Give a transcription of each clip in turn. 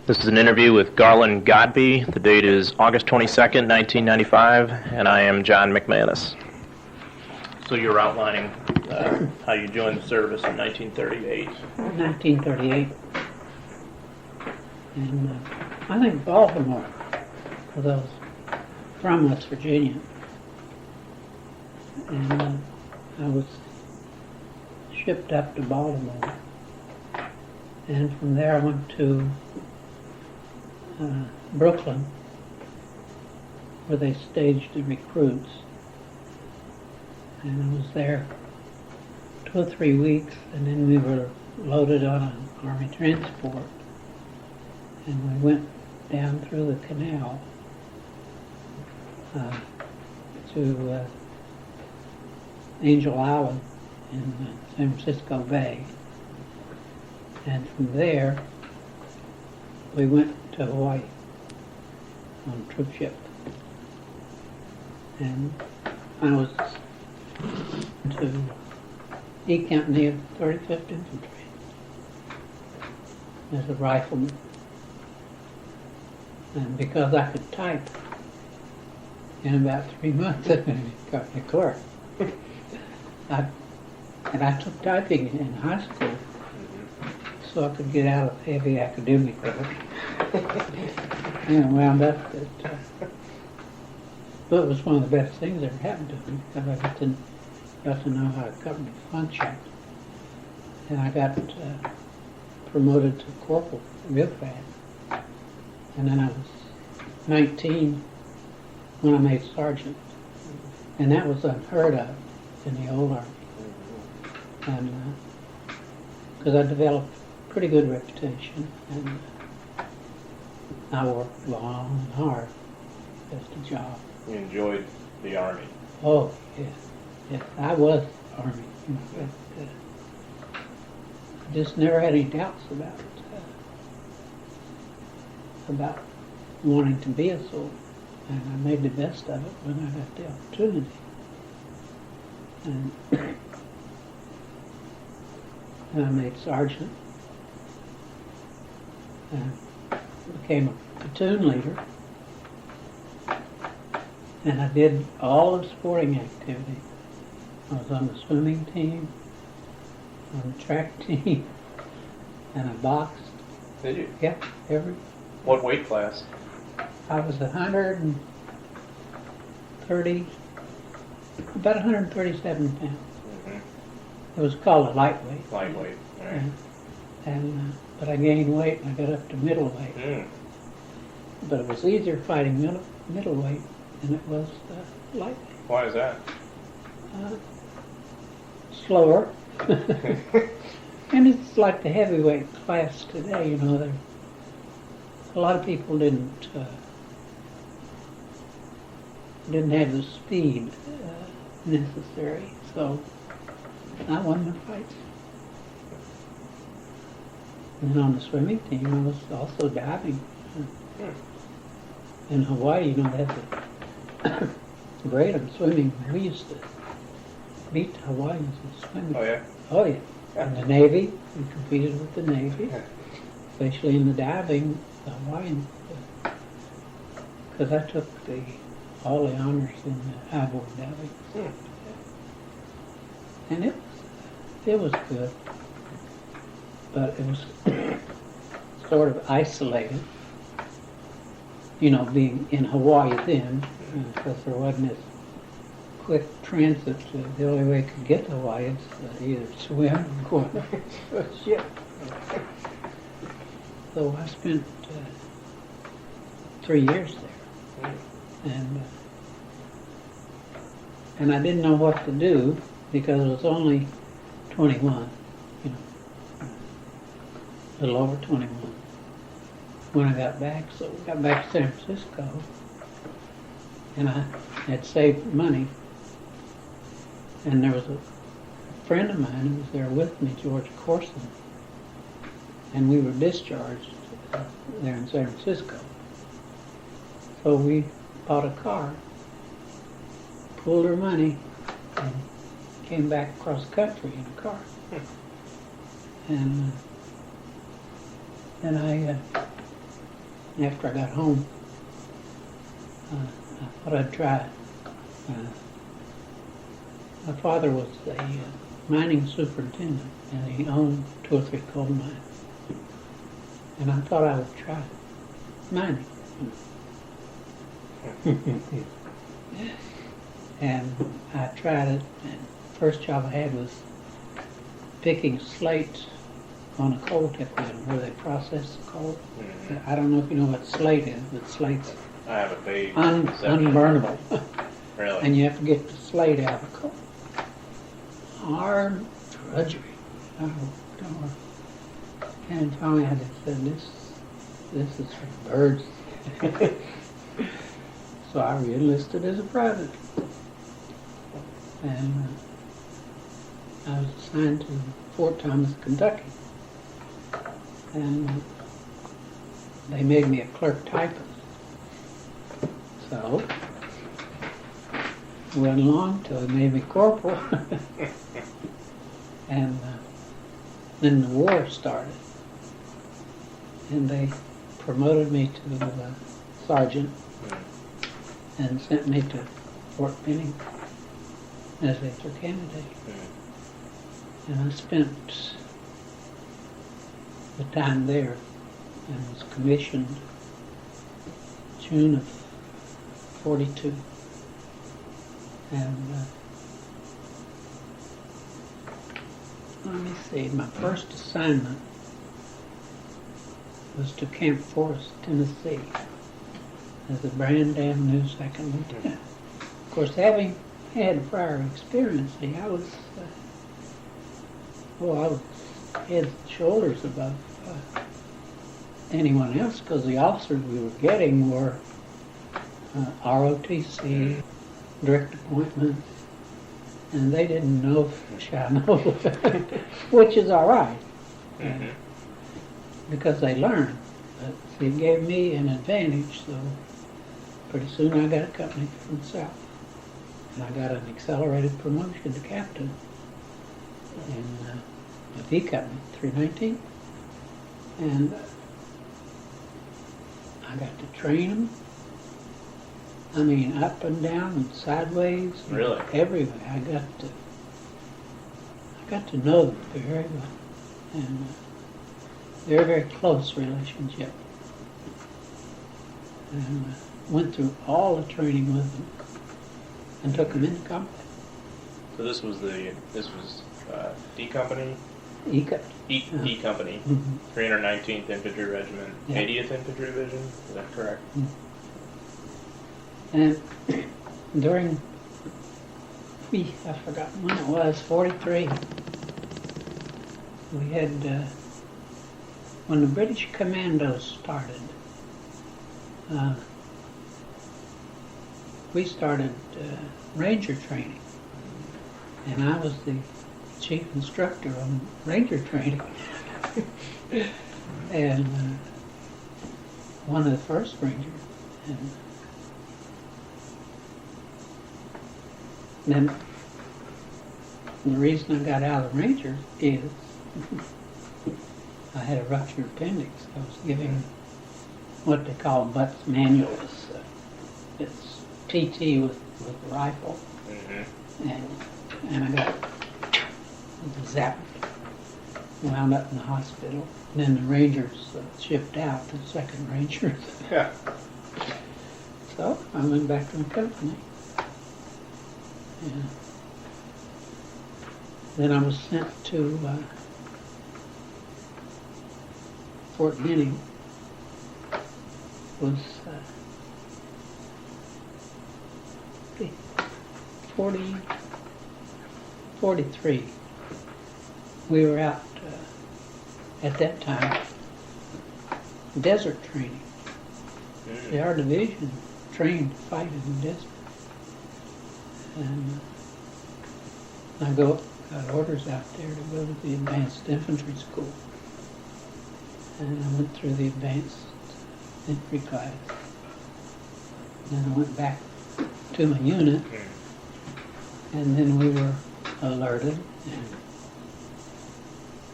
This is an interview with Garland Godby. The date is August 22nd, 1995, and I am John McManus. So you're outlining how you joined the service in 1938. 1938. And I think Baltimore, because I was from West Virginia. And I was shipped up to Baltimore. And from there I went to Brooklyn, where they staged the recruits. And I was there 2 or 3 weeks, and then we were loaded on an Army transport. And we went down through the canal to Angel Island in San Francisco Bay. And from there, we went to Hawaii on a troop ship. And I was to E Company of 35th Infantry as a rifleman. And because I could type, in about 3 months I got my clerk. I took typing in high school so I could get out of heavy academic work. And wound up that, but it was one of the best things that ever happened to me, because I got to know how a company functioned. And I got promoted to corporal real fast. And then I was 19 when I made sergeant. And that was unheard of in the old Army. And because I developed a pretty good reputation, and I worked long and hard. That's the job. You enjoyed the Army? Oh, yes. Yes, I was Army. But, I just never had any doubts about wanting to be a soldier. And I made the best of it when I got the opportunity. And I made sergeant. And became a platoon leader. And I did all the sporting activity. I was on the swimming team, on the track team, and I boxed. Did you? Yeah, What weight class? I was 130, about 137 pounds. Mm-hmm. It was called a lightweight. Lightweight, all right. But I gained weight and I got up to middleweight. Mm. But it was easier fighting middleweight than it was lightweight. Why is that? Slower. And it's like the heavyweight class today, a lot of people didn't have the speed necessary, so I won my fights. And on the swimming team, I was also diving. In Hawaii, they had the grade of swimming. We used to beat the Hawaiians in swimming. Oh, yeah? Oh, yeah. In the Navy, we competed with the Navy, especially in the diving, the Hawaiians. Because I took all the honors in the highboard diving. And it was good. But it was sort of isolated, being in Hawaii then, because there wasn't this quick transit. The only way you could get to Hawaii is either swim or go on a ship. So I spent 3 years there. And I didn't know what to do because I was only 21. A little over 21 when I got back. So we got back to San Francisco, and I had saved money. And there was a friend of mine who was there with me, George Corson, and we were discharged there in San Francisco. So we bought a car, pooled our money, and came back across the country in a car. And then I after I got home, I thought I'd try. My father was a mining superintendent, and he owned 2 or 3 coal mines. And I thought I would try mining. And I tried it, and the first job I had was picking slates on a coal tip mill where they process the coal. I don't know if you know what slate is, but slate's I have a vague unburnable. Really? And you have to get the slate out of the coal. Hard drudgery. Oh, darn. And finally I just said, this is for birds. So I re-enlisted as a private. And I was assigned to Fort Thomas, Kentucky. And they made me a clerk typist. So, went along till they made me corporal. And then the war started. And they promoted me to sergeant and sent me to Fort Benning as their candidate. And I spent the time there and was commissioned June of 42. And let me see, my first assignment was to Camp Forest, Tennessee, as a brand damn new second lieutenant. Of course, having had prior experience, I was head and shoulders above anyone else, because the officers we were getting were ROTC, direct appointment, and they didn't know Shiano, which is all right, because they learned. But it gave me an advantage, so pretty soon I got a company from the south, and I got an accelerated promotion to captain in the V Company, 319, and I got to train them. I mean, up and down and sideways. Really? Everywhere. I got to know them very well, and they're a very close relationship. And went through all the training with them and took them into combat. So this was D Company? E Company, 319th Infantry Regiment, Yeah. 80th Infantry Division, is that correct? And during, I forgot when it was, 43, we had, when the British Commandos started, we started Ranger training, and I was the chief instructor on Ranger training. And one of the first Rangers. And then the reason I got out of the Rangers is I had a ruptured appendix. I was giving what they call Butts Manual. It's TT with a rifle. And I got zapped, wound up in the hospital. And then the Rangers shipped out, the 2nd Rangers. Yeah. So I went back to the company. And then I was sent to Fort Benning. Was 43. We were out at that time desert training. Our division trained to fight in the desert. And I got orders out there to go to the advanced infantry school. And I went through the advanced infantry class. And then I went back to my unit. And then we were alerted. And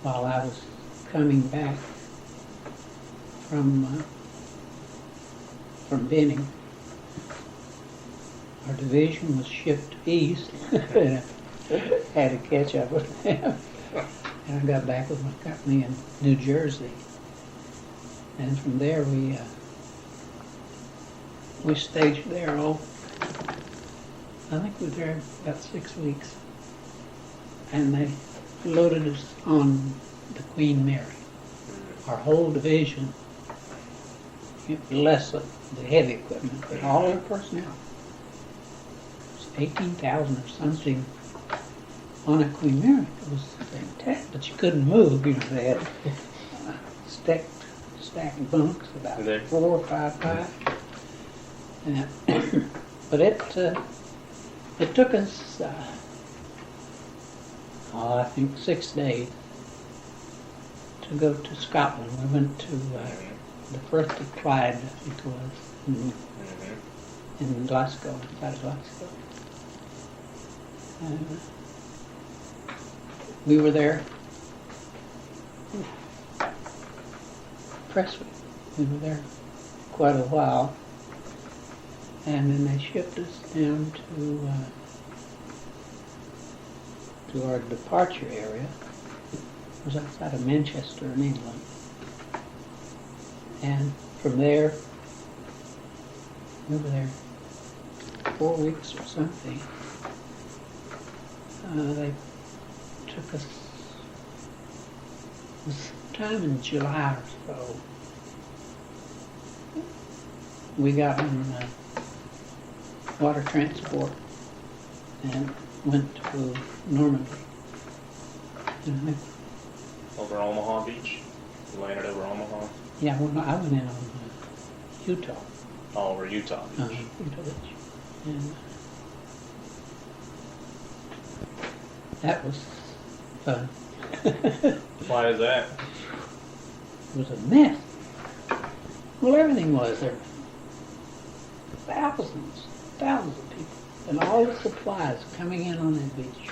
while I was coming back from from Benning. Our division was shipped east, and I had to catch up with them. And I got back with my company in New Jersey. And from there we staged there I think we were there about 6 weeks. And they loaded us on the Queen Mary. Our whole division, less of the heavy equipment, but all the personnel. It was 18,000 or something on a Queen Mary. It was fantastic, but you couldn't move. They had stacked bunks about 4 or 5 high. But it took us, I think 6 days to go to Scotland. We went to the Firth of Clyde, I think it was, in Glasgow, outside of Glasgow. We were there. Presswick. We were there quite a while. And then they shipped us down to our departure area. It was outside of Manchester in England. And from there, we were there 4 weeks or something. They took us, it was sometime in July or so. We got on water transport and went to Normandy. Over Omaha Beach? You landed over Omaha? Yeah, well, I went in on Utah. All over Utah Beach. Utah Beach. And that was fun. Why is that? It was a mess. Well, everything was there. Thousands of people. And all the supplies coming in on that beach.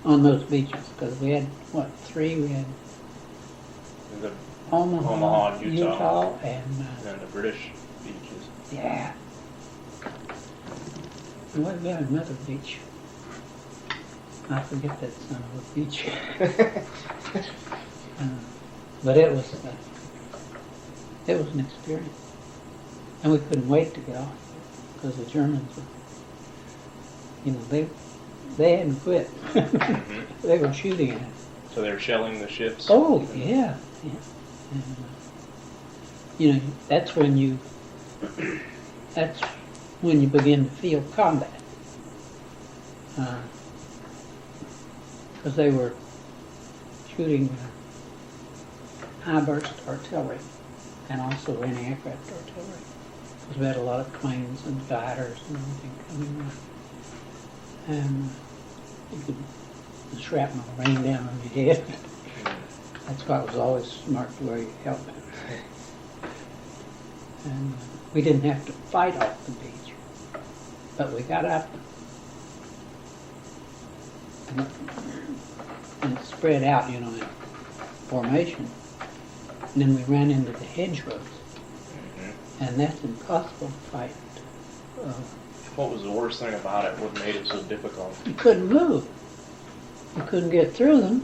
On those beaches. Because we had, 3? We had Omaha and Utah and the British beaches. Yeah. And we got another beach. I forget that son of a beach. But it was an experience. And we couldn't wait to get off because the Germans were, they hadn't quit. They were shooting at us. So they were shelling the ships? Oh, yeah. And, that's when you begin to feel combat. Because they were shooting high burst artillery and also anti-aircraft artillery. Because we had a lot of planes and fighters and everything coming in. And the shrapnel rained down on your head. That's why it was always smart to wear your helmet. And we didn't have to fight off the beach, but we got up and spread out, in formation. And then we ran into the hedgerows, and that's impossible to fight. What was the worst thing about it? What made it so difficult? You couldn't move. You couldn't get through them.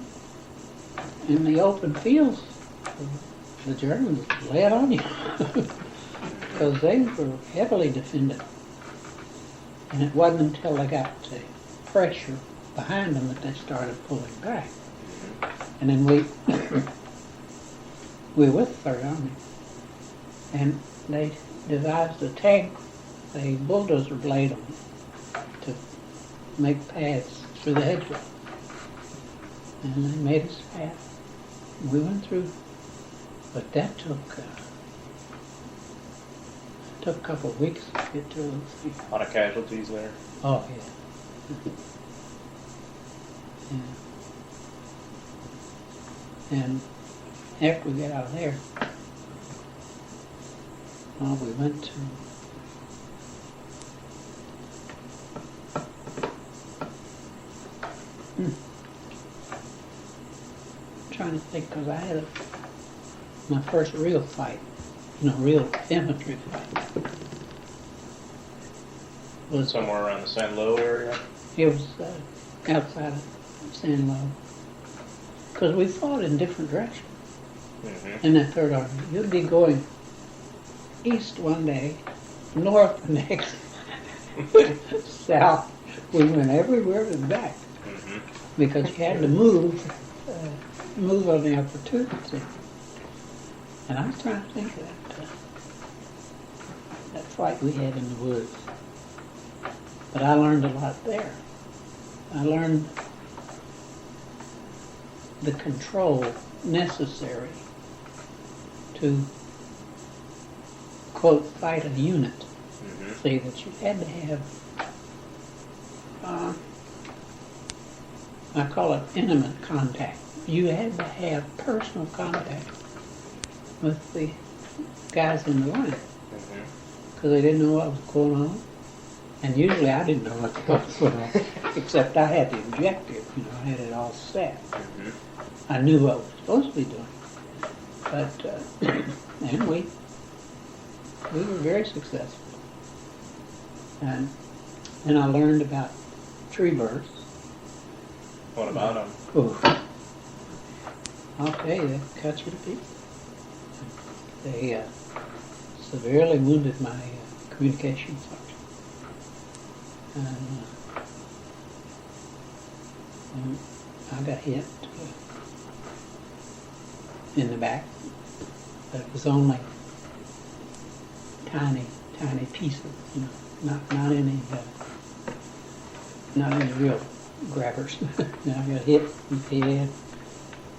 In the open fields, the Germans laid on you because they were heavily defended. And it wasn't until they got the pressure behind them that they started pulling back. And then we were with the 3rd Army, and they devised a tank, a bulldozer blade on it to make paths through the hedgerow. And they made us pass. We went through, but that took a couple of weeks to get through those things. A lot of casualties there? Oh, yeah. And after we got out of there, we went to trying to think, because I had my first real fight, real infantry fight. was Somewhere around the San Lo area? it was outside of San Lo. Because we fought in different directions Mm-hmm. in that Third Army. You'd be going east one day, north the next, south. We went everywhere and back Mm-hmm. because you had to move on the opportunity. And I was trying to think of that fight we had in the woods. But I learned a lot there. I learned the control necessary to, quote, fight a unit. Mm-hmm. See, that you had to have, I call it intimate contact. You had to have personal contact with the guys in the line Mm-hmm. because they didn't know what was going on. And usually I didn't know what was going on, except I had the objective, I had it all set. Mm-hmm. I knew what I was supposed to be doing. But, and we were very successful. And I learned about tree bursts. What about them? Ooh. I'll tell you, that cuts you to pieces. They severely wounded my communication sergeant. And I got hit in the back, but it was only tiny pieces, not any real grabbers. I got hit in the head,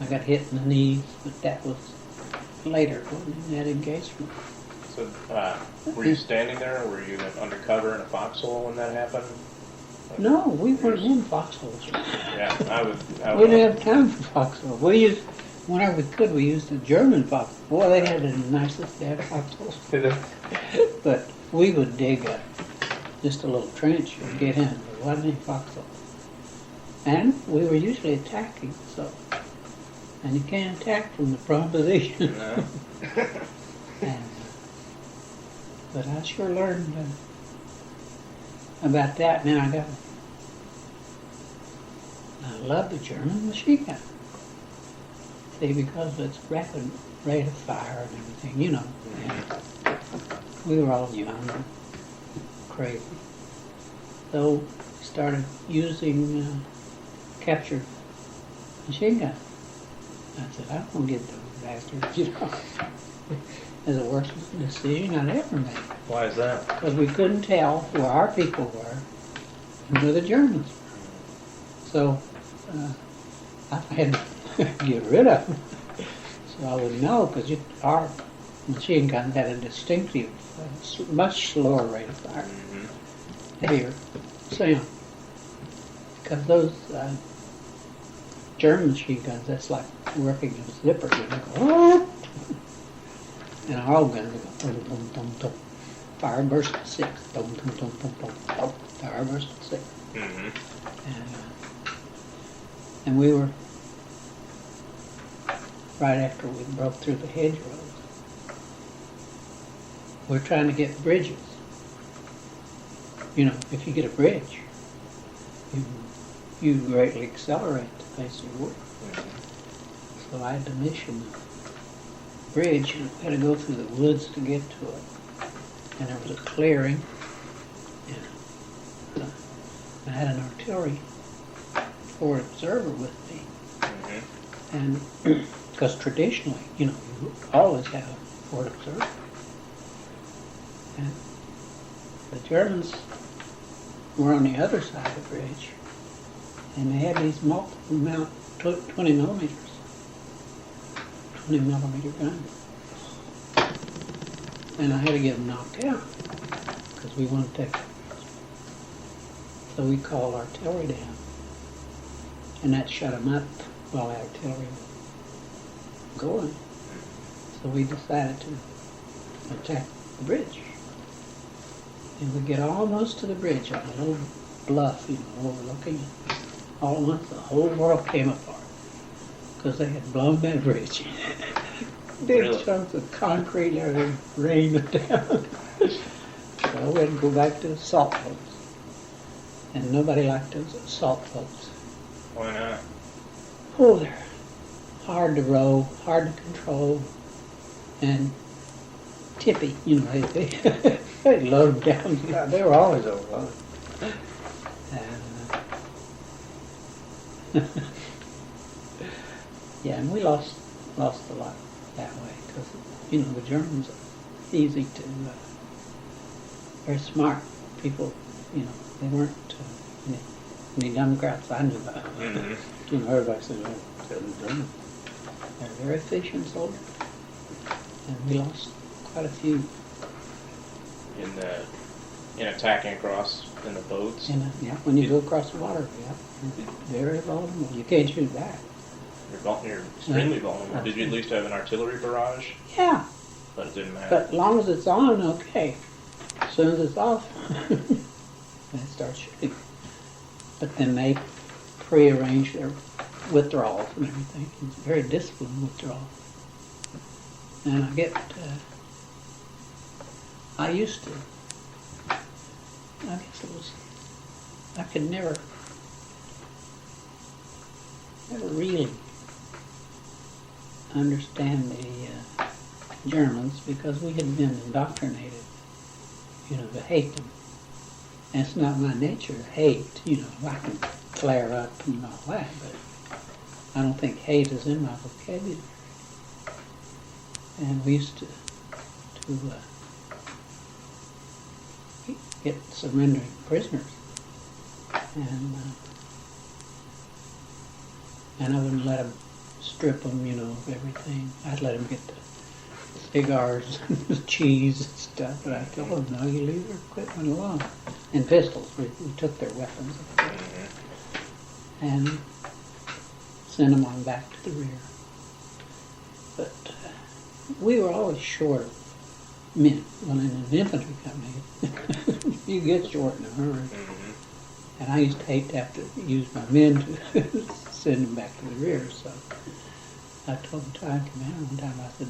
I got hit in the knees, but that was later in that engagement. So, were you standing there, or were you undercover in a foxhole when that happened? No, we weren't in foxholes. Yeah, We didn't have time for foxholes. We used, whenever we could, we used the German foxhole. Boy, they had the nicest damn foxholes. But we would dig just a little trench and get in. There wasn't any foxholes. And we were usually attacking, so. And you can't attack from the prone position. No. But I sure learned about that. Man, I love the German machine gun. See, because of its rapid rate of fire and everything, And we were all young and crazy. So we started using captured machine guns. I said, I'm going to get those bastards, It was the worst decision I'd ever made. Why is that? Because we couldn't tell where our people were and where the Germans were. So I had to get rid of them. So I would know, because our machine gun had a distinctive, much slower rate of fire, heavier sound. Because those German machine guns, that's like working a zipper. You go, and our old guns would go, dum, dum, dum, dum. Fire burst at 6, dum, dum, dum, dum, dum, dum. Fire burst at 6. Mm-hmm. And we were, right after we broke through the hedgerows, we're trying to get bridges. If you get a bridge, you greatly accelerate the pace of your work. Mm-hmm. So I had to mission the bridge, and we had to go through the woods to get to it. And there was a clearing, and I had an artillery forward observer with me. Mm-hmm. And because traditionally, you always have a forward observer. And the Germans were on the other side of the bridge, and they had these multiple mount 20 millimeter guns. And I had to get them knocked out because we wanted to take them. So we called artillery down, and that shut them up while the artillery was going. So we decided to attack the bridge. And we get almost to the bridge on a little bluff, overlooking it. All at once, the whole world came apart because they had blown that bridge. Big Really? chunks of concrete, everything rained down. So we had to go back to the salt holes. And nobody liked those assault boats. Why not? Oh, they're hard to row, hard to control, and tippy. You know, they load down. Yeah, they were always overloaded. And, yeah, and we lost a lot that way because, you know, the Germans are easy to, very smart people, you know, they weren't any Democrats I knew about. Mm-hmm. You know, everybody said, oh, they're the Germans. They're very efficient soldiers. And we lost quite a few. In attacking across in the boats. Yeah, when you go across the water, yeah, you're very vulnerable. You can't shoot back. You're extremely vulnerable. Did you at least have an artillery barrage? Yeah, But it didn't matter. but as long as it's on, okay. As soon as it's off, they start shooting. But then they prearrange their withdrawals and everything. It's very disciplined withdrawal. And I get, I used to, I guess it was, I could never really understand the Germans because we had been indoctrinated, you know, to hate them. And it's not my nature to hate, you know, I can flare up and all that, but I don't think hate is in my vocabulary. And we used to get surrendering prisoners, and I wouldn't let them strip them, you know, of everything. I'd let them get the cigars and the cheese and stuff, but I told them, no, you leave their equipment alone. And pistols, we took their weapons, of course, and sent them on back to the rear. But we were always short of men. Well, in an infantry company, you get short in a hurry. Mm-hmm. And I used to hate to have to use my men to send them back to the rear. So I told the battalion commander one time, I said,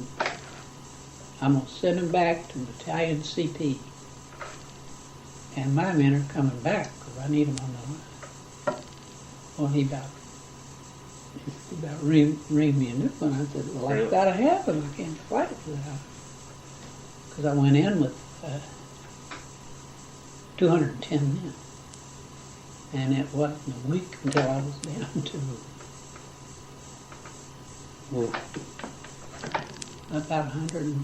I'm going to send them back to Battalion CP. And my men are coming back because I need them on the line. Well, he about reamed me a new one. I said, well, I've got to have them. I can't fight without. Because I went in with 210 men. And it wasn't a week until I was down to about 100,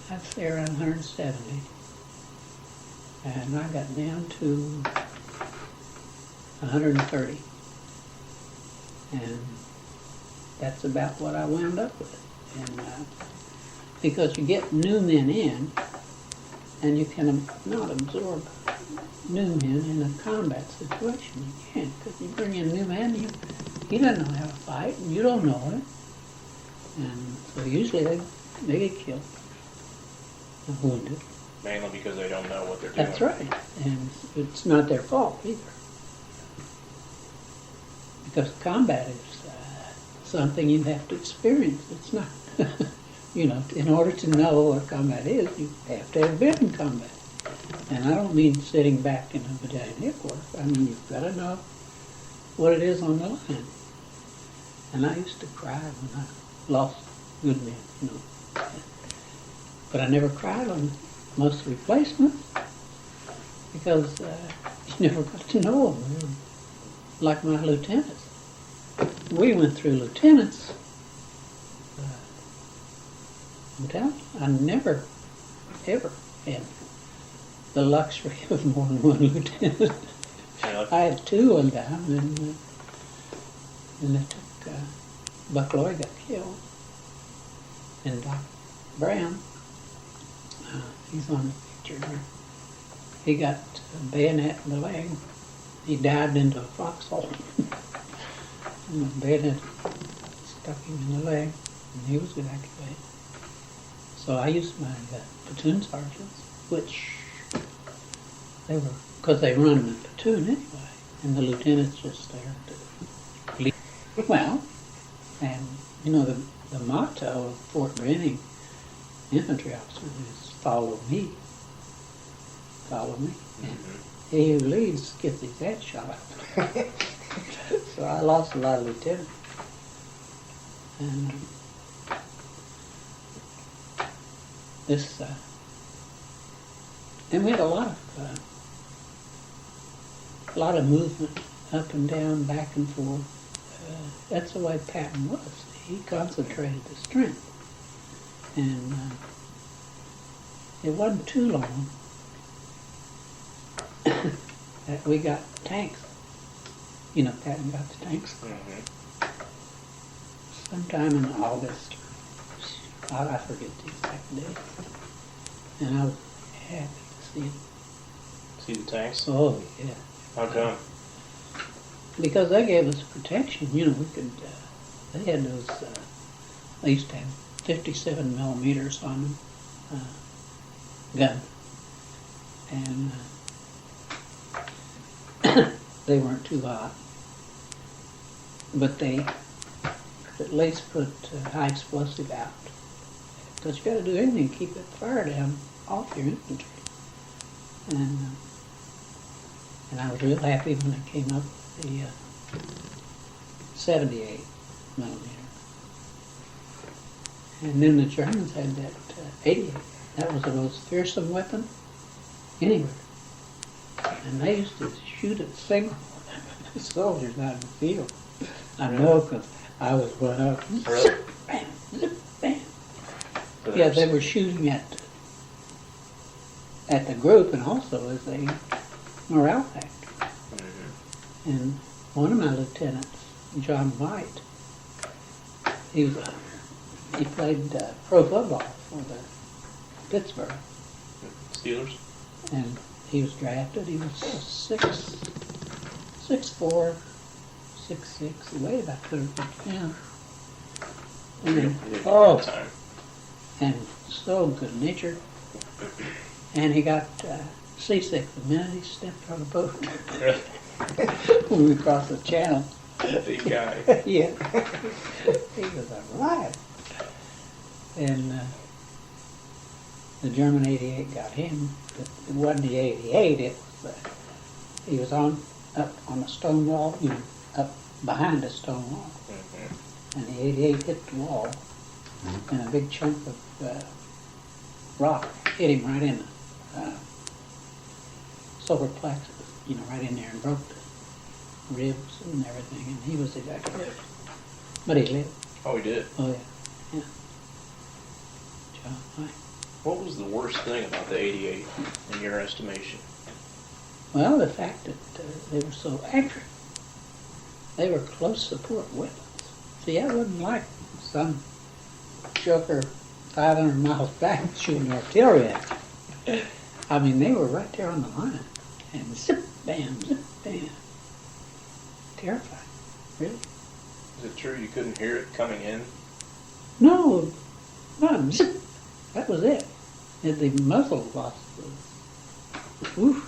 I'd say around 170. And I got down to 130. And that's about what I wound up with. And because you get new men in, and you can not absorb new men in a combat situation. You can't, because you bring in a new man, he doesn't know how to fight, and you don't know it. And so usually they get killed and wounded. Mainly because they don't know what they're doing. That's right, and it's not their fault either. Because combat is something you have to experience. It's not, you know, in order to know what combat is, you have to have been in combat. And I don't mean sitting back in a battalion headquarters. I mean, you've got to know what it is on the line. And I used to cry when I lost good men, you know. But I never cried on most replacements because you never got to know them. They were like my lieutenants. We went through lieutenants. I'm telling you, I never, ever had the luxury of more than one lieutenant. I had two one time, and they took, Buck Lloyd got killed, and Doc Brown, he's on the picture here, he got a bayonet in the leg. He dived into a foxhole, and the bayonet stuck him in the leg, and he was evacuated. So I used my platoon sergeants, which they were, because they run them in platoon anyway, and the lieutenant's just there to lead. Well, and you know, the motto of Fort Benning infantry officers is follow me. Follow me. And he who leads gets his head shot off. So I lost a lot of lieutenants. And this, and we had a lot of movement up and down, back and forth. That's the way Patton was. He concentrated the strength. And it wasn't too long that we got tanks. You know, Patton got the tanks. Sometime in August. I forget the exact date. And I was happy to see it. See the tanks? Oh, yeah. How come? Because they gave us protection. You know, we could, they had those, they used to have 57 millimeters on them, gun. And they weren't too hot. But they could at least put high explosive out. Because you got to do anything to keep that fire down off your infantry. And I was real happy when I came up with the 78 millimeter. And then the Germans had that 88. That was the most fearsome weapon anywhere. And they used to shoot at single soldiers out in the field. I know because I was going up. Really? Bam, zip, bam. Yeah, they were shooting at the group and also as a morale factor. And one of my lieutenants, John White, he played pro football for the Pittsburgh. Steelers? And he was drafted. He was 6'4", 6'6", he weighed about 30 pounds. And and so good natured. And he got seasick the minute he stepped on a boat when we crossed the channel. Big guy. Yeah. He was a riot. And the German 88 got him, but it wasn't the 88, it was, he was up on a stone wall, you know, up behind a stone wall. And the 88 hit the wall, and a big chunk of rock hit him right in the solar plexus, you know, right in there and broke the ribs and everything, and he was evacuated. But he lived. Oh, he did? Oh, yeah. Yeah. John White. What was the worst thing about the 88 in your estimation? Well, the fact that they were so accurate. They were close support weapons. See, that wasn't like some joker 500 miles back shooting artillery at you. I mean, they were right there on the line. And zip, bam, terrifying. Really? Is it true you couldn't hear it coming in? No, not zip. That was it. And the muzzle was, woof.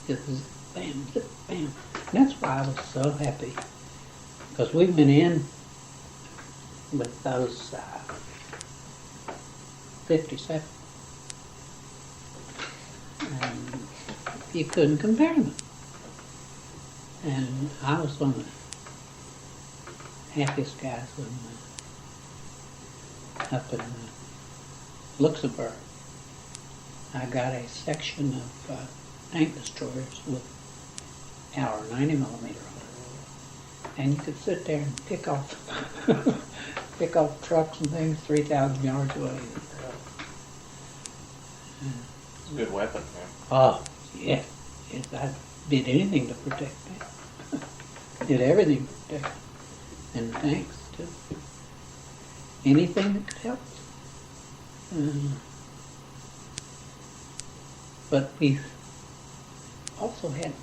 Just zip, bam, zip, bam. And that's why I was so happy. Because we went in with those 57. And you couldn't compare them. And I was one of the happiest guys when up in Luxembourg. I got a section of tank destroyers with our 90 millimeter on it. And you could sit there and pick off trucks and things 3,000 yards away. It's a good weapon, man. Oh, yeah. Yes, I did anything to protect that. Did everything to protect it. And tanks, too. Anything that could help. But we also had,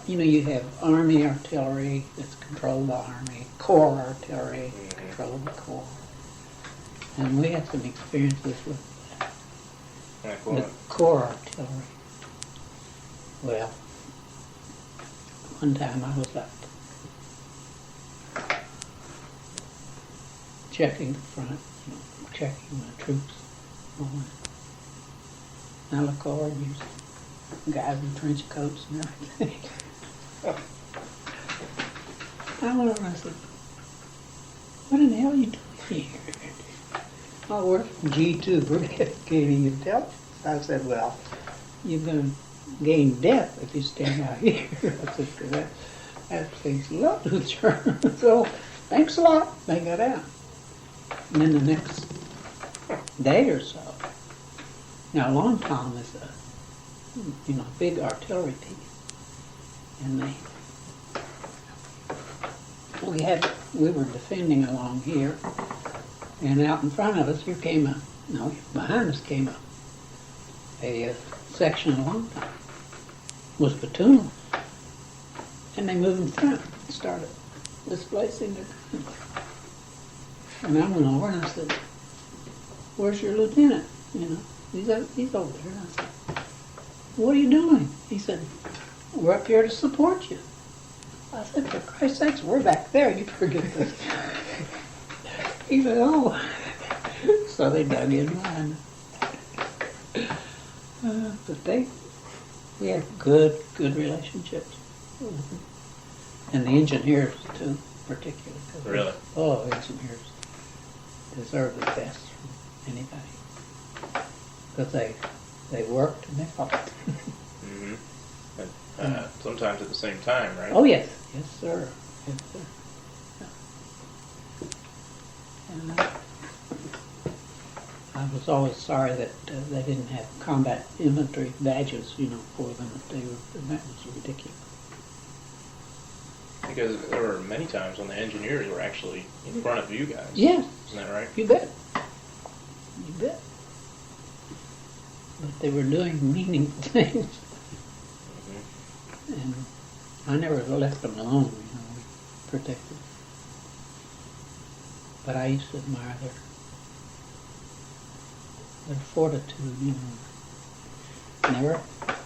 you know, you have Army artillery that's controlled by Army, Corps artillery controlled by Corps. And we had some experiences with Like the what? Corps artillery. Well, one time I was up checking the front, you know, checking the troops. Now the Corps used guys in trench coats and everything. I went over and I said, what in the hell are you doing here? I work for G2 Brigade, gaining intelligence. I said, well, you're going to gain death if you stand out here. I said, because that place loves to churn. So, thanks a lot. They got out. And then the next day or so, now Long Tom is a, big artillery piece. And we were defending along here, and out in front of us, behind us came a section of Long Tom. Was platoon. And they moved in front and started displacing their guns. And I went over and I said, where's your lieutenant? He's over there. And I said, what are you doing? He said, we're up here to support you. I said, for Christ's sakes, we're back there. You forget this. He said, oh. So they dug in line. But we had good relationships. And the engineers, too, particularly. Really? Oh, engineers deserve the best from anybody. Because they worked and they fought. Mm-hmm. And, sometimes at the same time, right? Oh, yes. Yes, sir. Yes, sir. Yeah. And I was always sorry that they didn't have combat infantry badges, for them. That was ridiculous. Because there were many times when the engineers were actually in front of you guys. Yes. Isn't that right? You bet. You bet. But they were doing meaningful things. Mm-hmm. And I never left them alone, we protected them. But I used to admire their fortitude,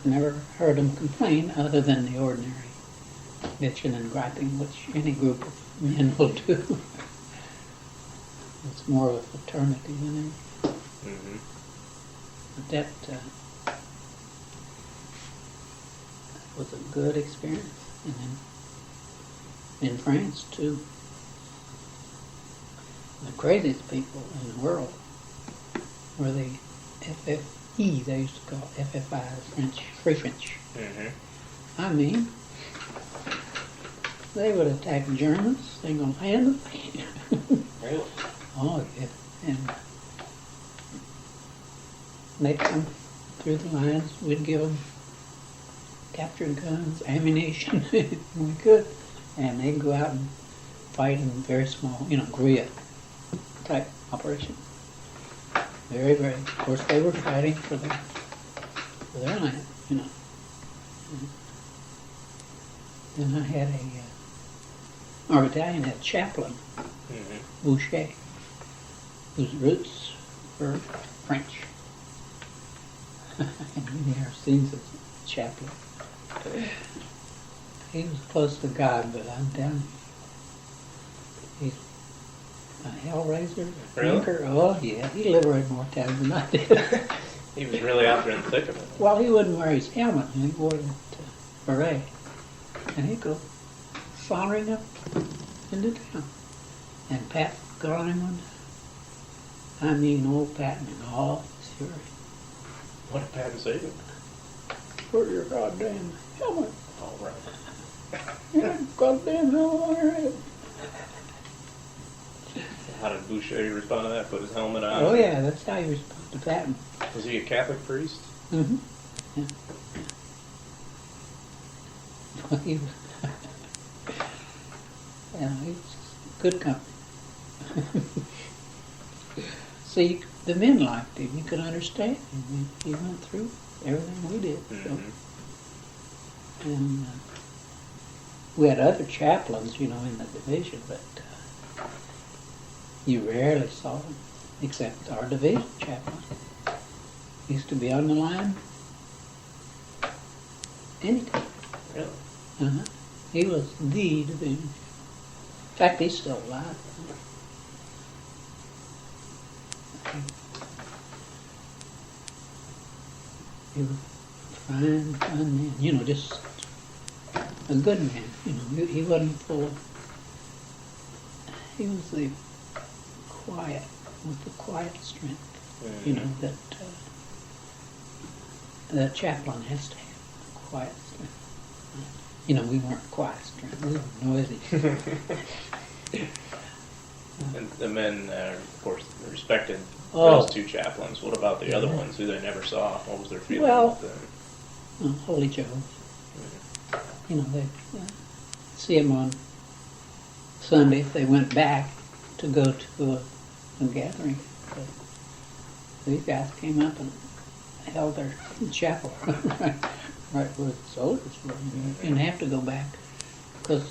Never heard them complain other than the ordinary bitching and griping, which any group of men will do. It's more of a fraternity than anything. Mm-hmm. But that was a good experience. And then in France, too. The craziest people in the world were the FFE, they used to call it FFI, Free French. Mm-hmm. I mean, they would attack Germans single-handedly. Really? Oh, yeah. And they'd come through the lines, we'd give them captured guns, ammunition, we could, and they'd go out and fight in very small, guerrilla type operation. Very, very, of course they were fighting for their land, Then I had our battalion had a chaplain, Mm-hmm. Boucher, whose roots were French. And you never seen such a chaplain. He was close to God, but I'm telling you, he's a hellraiser, a Really? thinker. Oh yeah, he liberated more times than I did. He was really out there in the thick of it. Well, he wouldn't wear his helmet, and he wore it at parade. And he'd go sauntering up into town. And Pat got on him one day. I mean, old Pat in all his fury. What did Patton say to him? Put your goddamn helmet. Oh, right. Yeah, goddamn helmet on your head. How did Boucher respond to that? Put his helmet on? Oh yeah, that's how he responded to Patton. Was he a Catholic priest? Mm-hmm. Yeah. Well, he was, he was good company. See, the men liked him. You could understand him. He went through everything we did. Mm-hmm. So. And we had other chaplains, in the division, but you rarely saw them, except our division chaplain. Used to be on the line anytime. Really? Uh-huh. He was the division. In fact, he's still alive. He was fine man, you know, just a good man, you know, he wasn't full of, he was the quiet, with the quiet strength, you know, that that chaplain has to have, quiet strength. You know, we weren't quiet strength, we were noisy. And the men, of course, respected Oh. those two chaplains. What about the other ones who they never saw? What was their feeling Well, with them? Holy Joe. You know, they see him on Sunday if they went back to go to a gathering. But these guys came up and held their chapel right where the soldiers were. You didn't have to go back because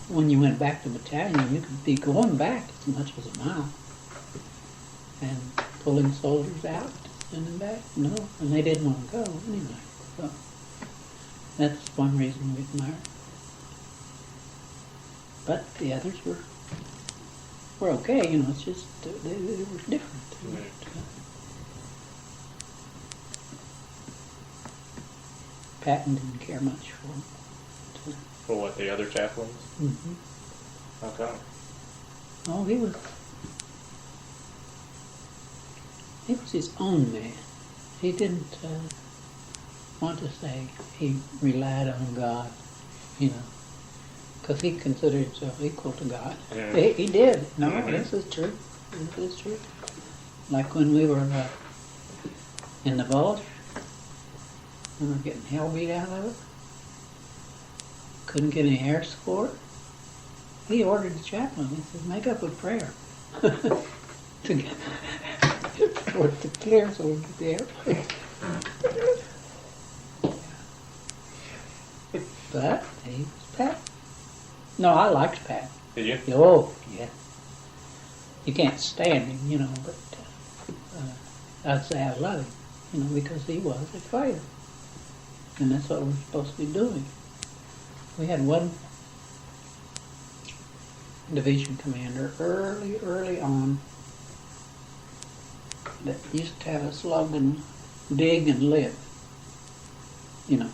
when you went back to battalion, you could be going back as much as a mile and pulling soldiers out, send them back. No, and they didn't want to go anyway. So that's one reason we admire. But the others were okay. You know, it's just they were different. Patton didn't care much for them. For what, the other chaplains? Mm-hmm. How come? Oh, he was his own man. He didn't want to say he relied on God, you know, because he considered himself equal to God. Yeah. He did. No, this is true. This is true. Like when we were in the Bulge, we were getting hell beat out of it. Couldn't get any air support. He ordered the chaplain. He said, "Make up a prayer to get for it to clear so we can get the airplane." But he was Pat. No, I liked Pat. Did you? Oh, yeah. You can't stand him, you know, but I'd say I love him, you know, because he was a fighter. And that's what we're supposed to be doing. We had one division commander early on that used to have a slogan, dig and live. You know,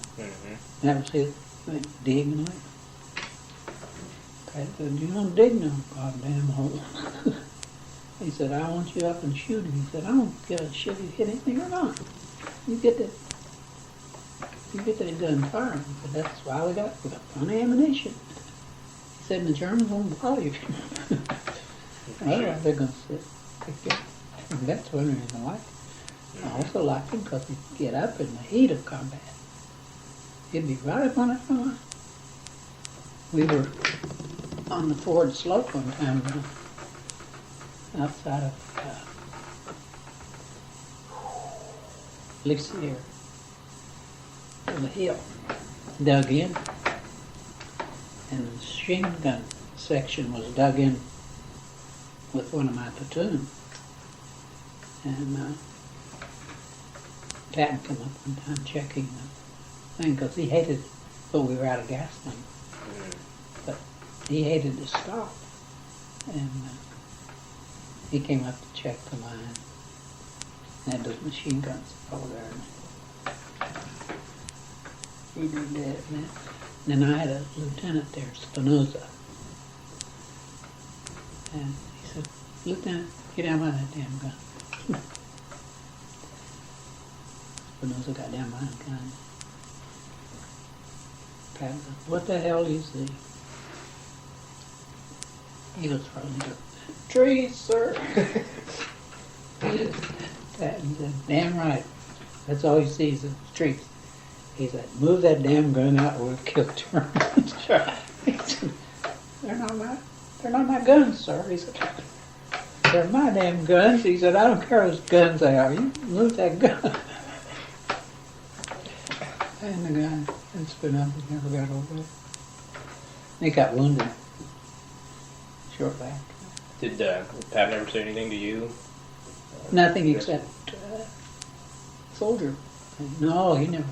that was his thing, dig and live. Pat said, "You don't dig no goddamn hole." He said, "I want you up and shoot him." He said, "I don't give a shit if you hit anything or not. You get that gun firing." He said, "That's why we got plenty of ammunition." He said, "The Germans won't bother you." Otherwise they're going to sit. And that's one reason I liked him. I also liked him because he'd get up in the heat of combat. He'd be right up on that front line. We were on the Ford Slope one time outside of Lixier, on the hill, dug in, and the machine gun section was dug in with one of my platoon. And Patton come up one time checking the thing because he hated, well, we were out of gasoline, but he hated to stop. And he came up to check the line. And had those machine guns over there. He did that, man. And then I had a lieutenant there, Spinoza. And he said, "Lieutenant, get down by that damn gun." Spinoza got down by the gun. Patton said, "What the hell do you see?" He was from the trees, sir. Patton said, "Damn right. That's all he sees is trees." He said, "Move that damn gun out or we'll kill Germans." He said, they're not my guns, sir." He said, "They're my damn guns." He said, "I don't care whose guns they are. You move that gun." And the guy, and Spinoza never got over it. He got wounded shortly after. Did Pat never say anything to you? Nothing except soldier. No, he never.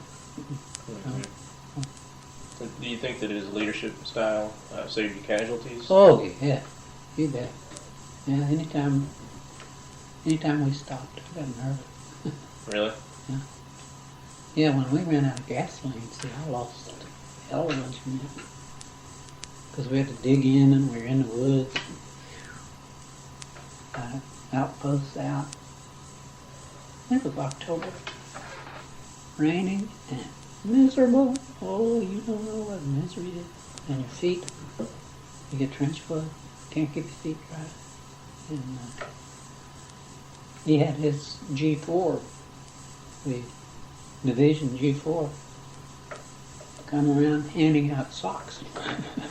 No. Do you think that his leadership style saved you casualties? Oh, yeah. You bet. Yeah, anytime we stopped, I got nervous. Really? Yeah. Yeah, when we ran out of gasoline, see, I lost a hell of a bunch of men. Because we had to dig in and we were in the woods. Outposts out. It was October. Raining and miserable. Oh, you don't know what misery is. And your feet, you get trench foot, can't keep your feet dry. And he had his G4, the Division G4, come around handing out socks.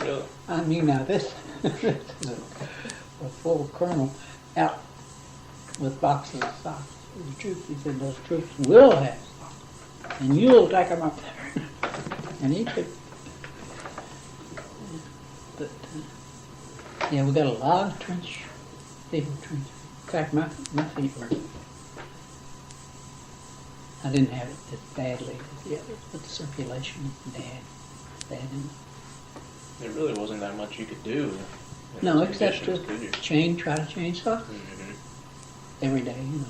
Really? I mean, now this is a full colonel out with boxes of socks for the troops. He said those troops will have socks, and you'll take them up there. And he could. But yeah, we got a lot of people trench. In fact, my feet were. I didn't have it as badly as the others, but the circulation was bad in it. There really wasn't that much you could do. in No, those except to conditions, could you? try to change socks every day, and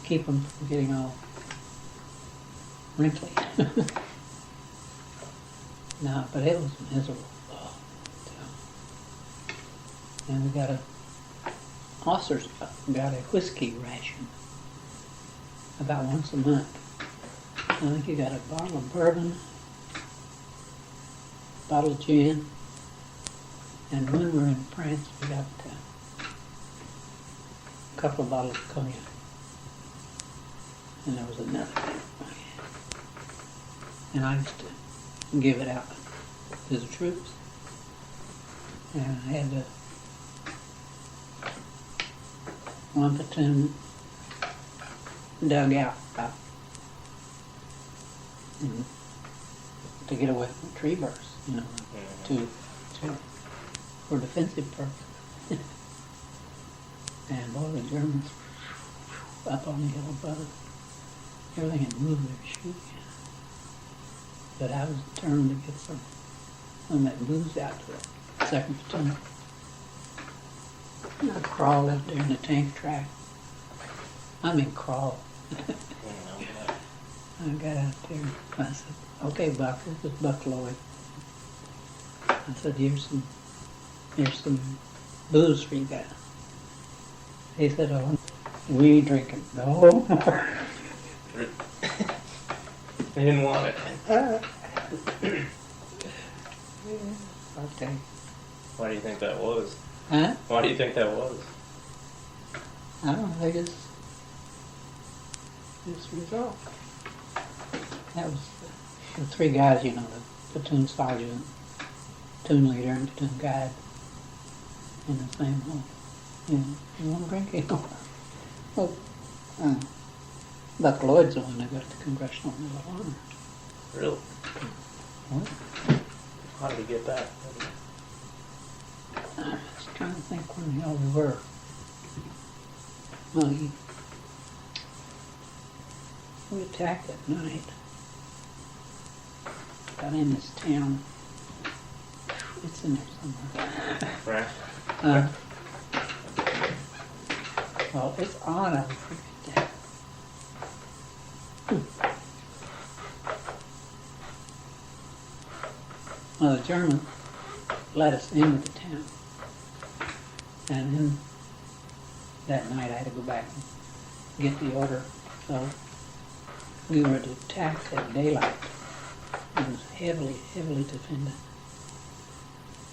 keep them from getting all wrinkly. No, but it was miserable. Oh, so. And we got officers got a whiskey ration about once a month. I think you got a bottle of bourbon, bottle of gin, and when we were in France, we got a couple of bottles of cognac. And there was another thing. And I used to give it out to the troops. And I had one platoon dug out to get away from tree bursts, for defensive purposes. And boy, the Germans up on the hill above it, everything had moved their shooting. But I was determined to get some of that booze out to the second platoon. And I crawled up there in the tank track. I mean crawl. I got out there and I said, okay, Buck, this is Buck Lloyd. I said, here's some booze for you guys. He said, oh, we ain't drinking no more. They didn't want it. Okay. Why do you think that was? Huh? Why do you think that was? I don't know, they just resolved. That was the three guys, the platoon sergeant, platoon leader, and platoon guide in the same home. You want to drink anymore? Well, Buck Lloyd's the one that got the Congressional Medal of Honor. Really? What? How did he get that? I was trying to think when the hell we were. Well, we attacked at night. Got in this town. It's in there somewhere. Right. Well, it's on. I forget that. Well, the Germans let us into the town. And then that night I had to go back and get the order. So we were to attack at daylight. It was heavily, heavily defended.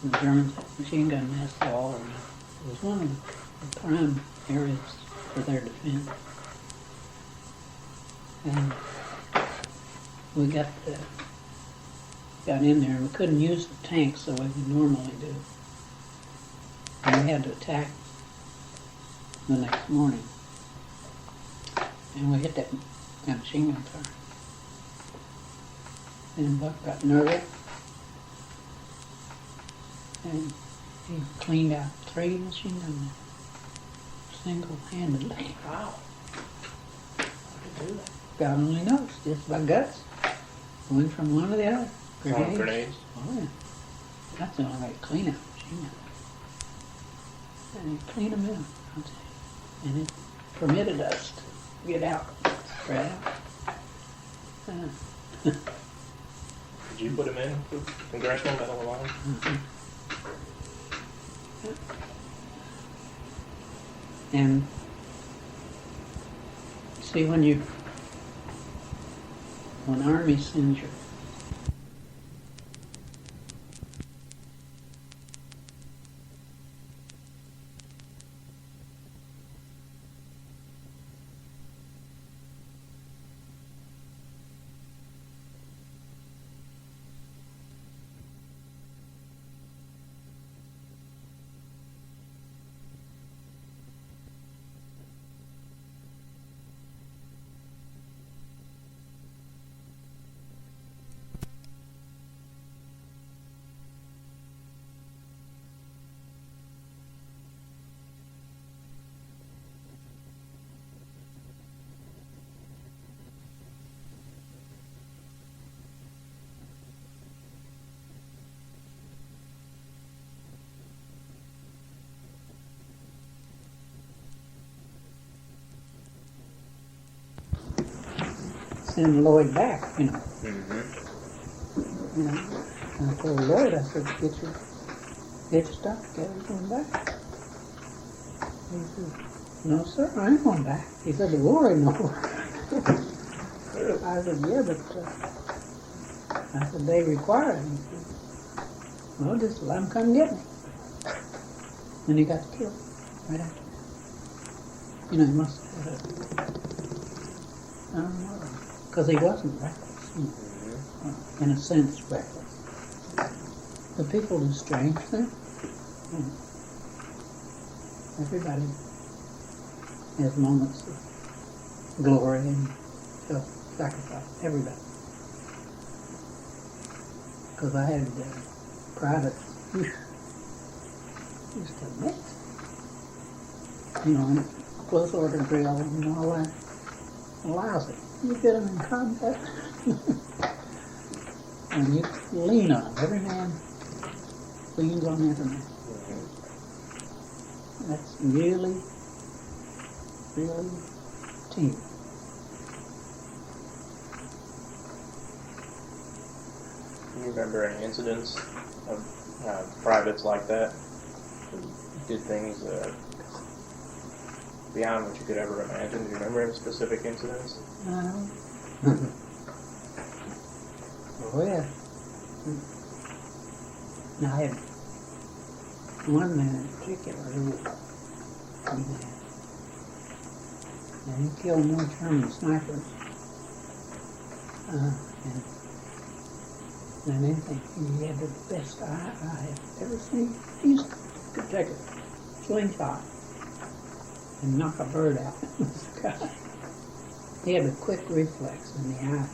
And the Germans had machine gun nests all around. It was one of the prime areas for their defense. And we got in there and we couldn't use the tanks the way we normally do. And we had to attack the next morning. And we hit that machine gun fire. And Buck got nervous. And he cleaned out 3 machine guns single-handedly. Wow. How did you do that? God only knows, just by guts. Went from one to the other. Throwing grenades? Oh yeah. That's the only way to clean out machine guns. And you clean them out, I'll tell you. And it permitted us to get out, spread out. Did you put him in for Congressional Medal of Honor? And see, when Army sends you, send Lloyd back, you know. You know, and I told Lloyd, I said, get your stuff, get everything back. He said, no sir, I ain't going back. He said, the war ain't over. I said, yeah, but I said, they require it. He said, well, just let them come get me. And he got killed right after that. You know, he must have had I don't know, because he wasn't reckless, you know, in a sense reckless. The people do strange things. You know. Everybody has moments of glory and self-sacrifice. Everybody. Because I had privates used to mix. You know, in close order drill and all that. Lousy. You get them in combat. And you lean on them. Every man leans on every man. That's really team. Do you remember any incidents of privates like that who did things beyond what you could ever imagine? Do you remember any specific incidents? Oh yeah. Now I had one man in particular who was pretty bad. And he killed more German snipers than anything. He had the best eye I have ever seen. He could take a slingshot and knock a bird out in the sky. He had a quick reflex in the eye.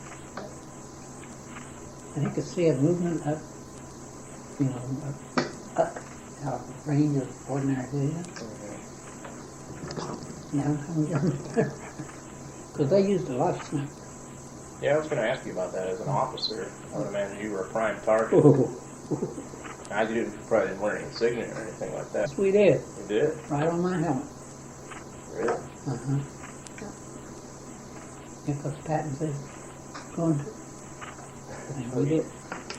And he could see a movement up, you know, up out of range of ordinary vision. Because they used a lot of snipers. Yeah, I was going to ask you about that. As an officer, I would imagine you were a prime target. I probably didn't wear any insignia or anything like that. Yes, we did. You did? Right on my helmet. Really? Uh-huh. Yeah, because Patton said, going to. And we did.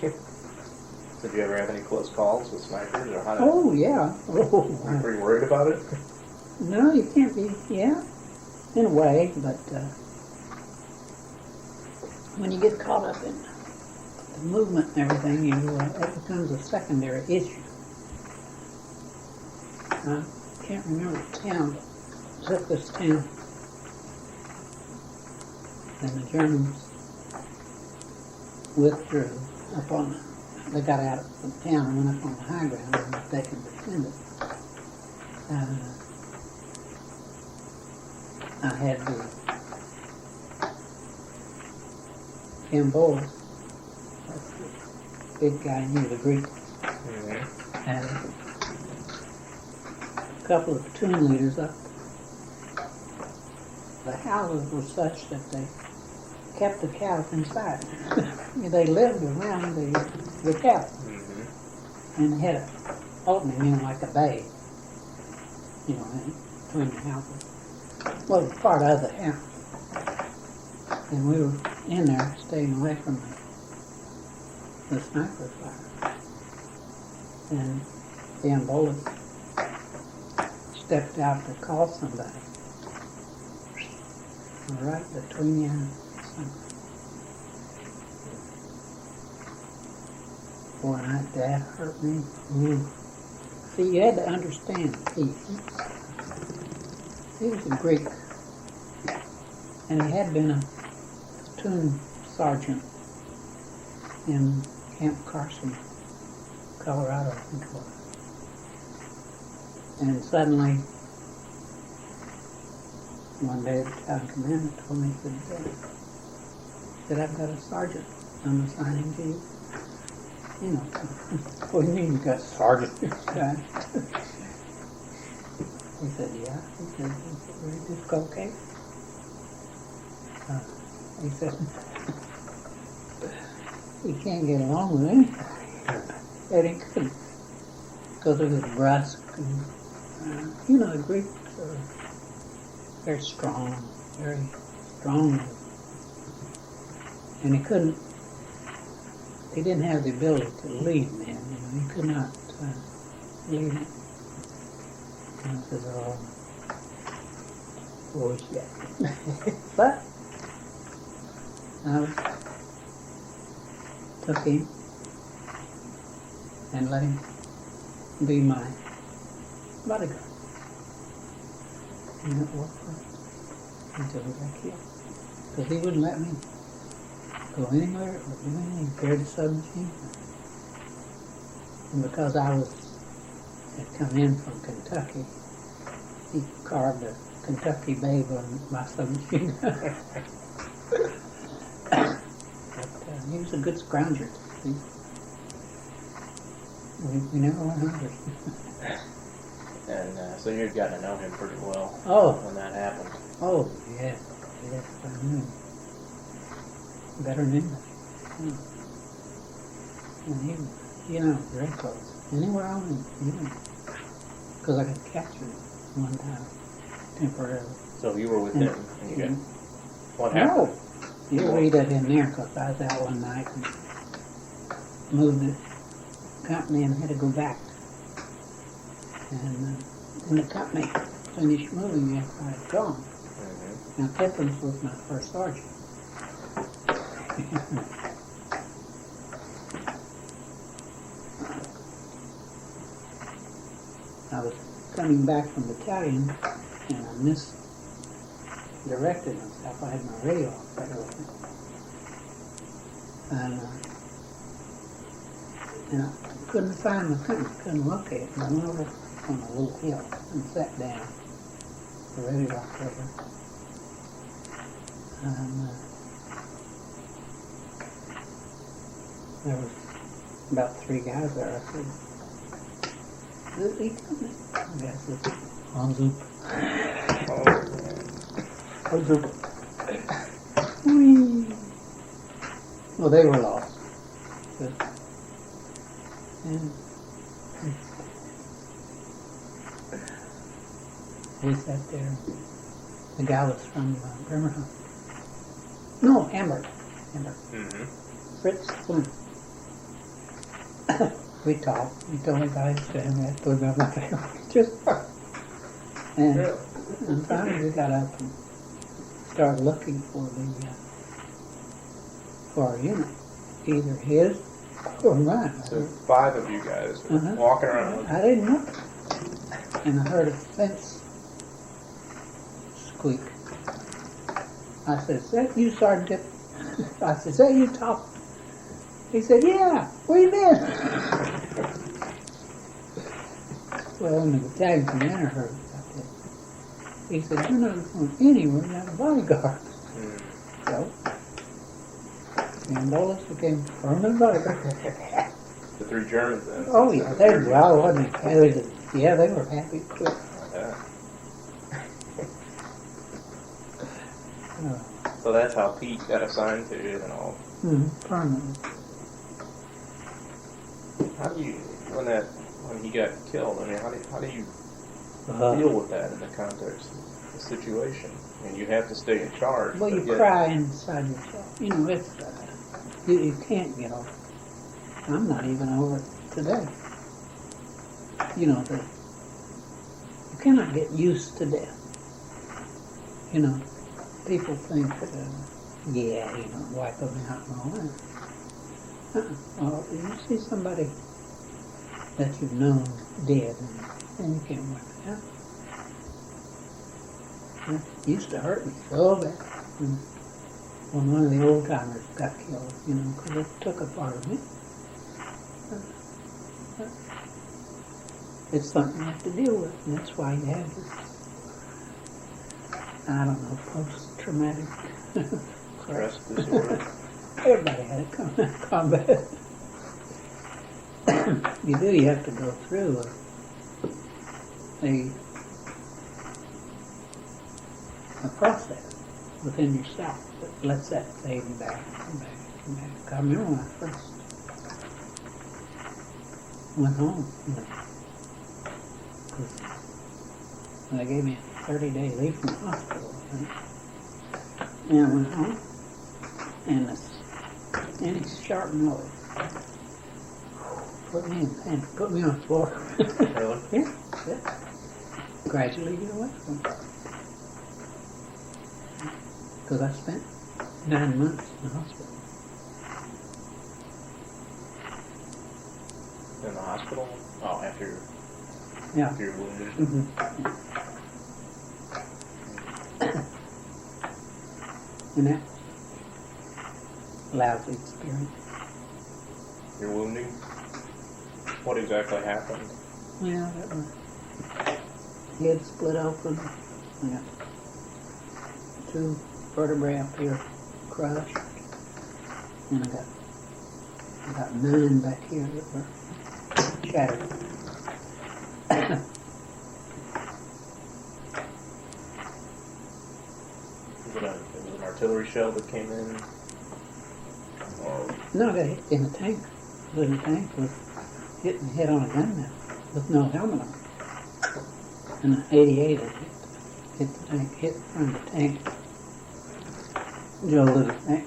Did you ever have any close calls with snipers? Or how did Oh, yeah. Oh, were you pretty worried about it? no, you can't be, yeah, in a way, but when you get caught up in the movement and everything, it becomes a secondary issue. I can't remember the town, but it was up this town, and the Germans withdrew up on, they got out of the town and went up on the high ground and they could defend it. I had the Tim Bowles, the big guy, he was a Greek, and a couple of platoon leaders up. The houses were such that they kept the cows inside. They lived around the cattle. And they had an opening in like a bay, in between the houses. Well, part of the house. And we were in there staying away from the sniper fire. And the ambulance stepped out to call somebody. Right between you and something. Boy, that hurt me. See, you had to understand, he was a Greek, and he had been a platoon sergeant in Camp Carson, Colorado, I think it was. And suddenly, one day the battalion commander told me, he said, I've got a sergeant I'm assigning to you. You know, what do you mean you got a sergeant? He said, yeah. He said, it's a very difficult case. He said, he can't get along with anything. And he couldn't. Because it was brusque. And, the Greeks are very strong. And he didn't have the ability to lead men. He could not lead them. This is all bullshit. But I took him and let him be my bodyguard. And it worked for him until he got killed. Because he wouldn't let me go anywhere or do anything. He carried a submachine. And because I had come in from Kentucky, he carved a Kentucky babe on my submachine. But he was a good scrounger. We never went hungry. And so you'd gotten to know him pretty well when that happened. Oh, yes, I knew him. Better than anybody. And he was, very close. Anywhere on him, because I got captured one time, temporarily. So you were with him, and you got, what No, happened? you read it in there, because I was out one night and moved the company and had to go back. And the company finished moving after I had gone. Now, Pippins was my first sergeant. I was coming back from battalion and I misdirected myself. I had my radio off right away. And I couldn't find my company, couldn't locate it. And I went over on a little hill and sat down. The radio off over. And there was about 3 guys there. I said, "Is he coming?" The guy said, "On Zoop." On Zoop. Well, they were lost. And we sat there. The guy was from Bremerhaven. No, Amber. Fritz Flynn. We talked. He told me about his family. I told him about my family. And finally we got up and started looking for our unit. Either his or mine. So 5 of you guys were walking around. I didn't know. And I heard a fence squeak. I said, "Is that you, Sergeant Tip?" I said, "Is that you, Top?" He said, "Yeah, where you been?" Well, when the battalion commander heard about that, he said, "You're not going anywhere without a bodyguard." So, the ambulance became permanent bodyguard. The 3 Germans then. Oh, yeah, they were happy quick. So that's how Pete got assigned to you and all. Permanent. How do you, when he got killed, I mean, how do you deal with that in the context? the situation. And you have to stay in charge. Well, you cry inside yourself. You know, it's you can't get over it. I'm not even over it today. You know, you cannot get used to death. You know, people think, yeah, you know, wipe them out and all that. Well, you see somebody that you've known dead, and you can't wipe it out. It used to hurt me so bad when one of the old timers got killed, you know, because it took a part of me. It's something you have to deal with, and that's why you have this, I don't know, post-traumatic Stress disorder. Everybody had a combat. You have to go through a process within yourself that lets that fade back and back and back. I remember when I first went home, you know, 'cause they gave me a 30-day leave from the hospital, and I went home, and any sharp noise put me in panic, put me on the floor. Really? Yeah. Gradually get away from it. Because I spent 9 months in the hospital. In the hospital? Oh, after Yeah. you're wounded? Mm-hmm. And that was a lousy experience. Your wounding? What exactly happened? Yeah, that was head split open. I got 2 vertebrae up here crushed, and I got 9 back here that were shattered. It was an artillery shell that came in? Or No, I got hit in the tank. I was in the tank with hitting the head on a gunman with no helmet on. And an 88 hit the tank, hit the front of the tank. Joe Little tank.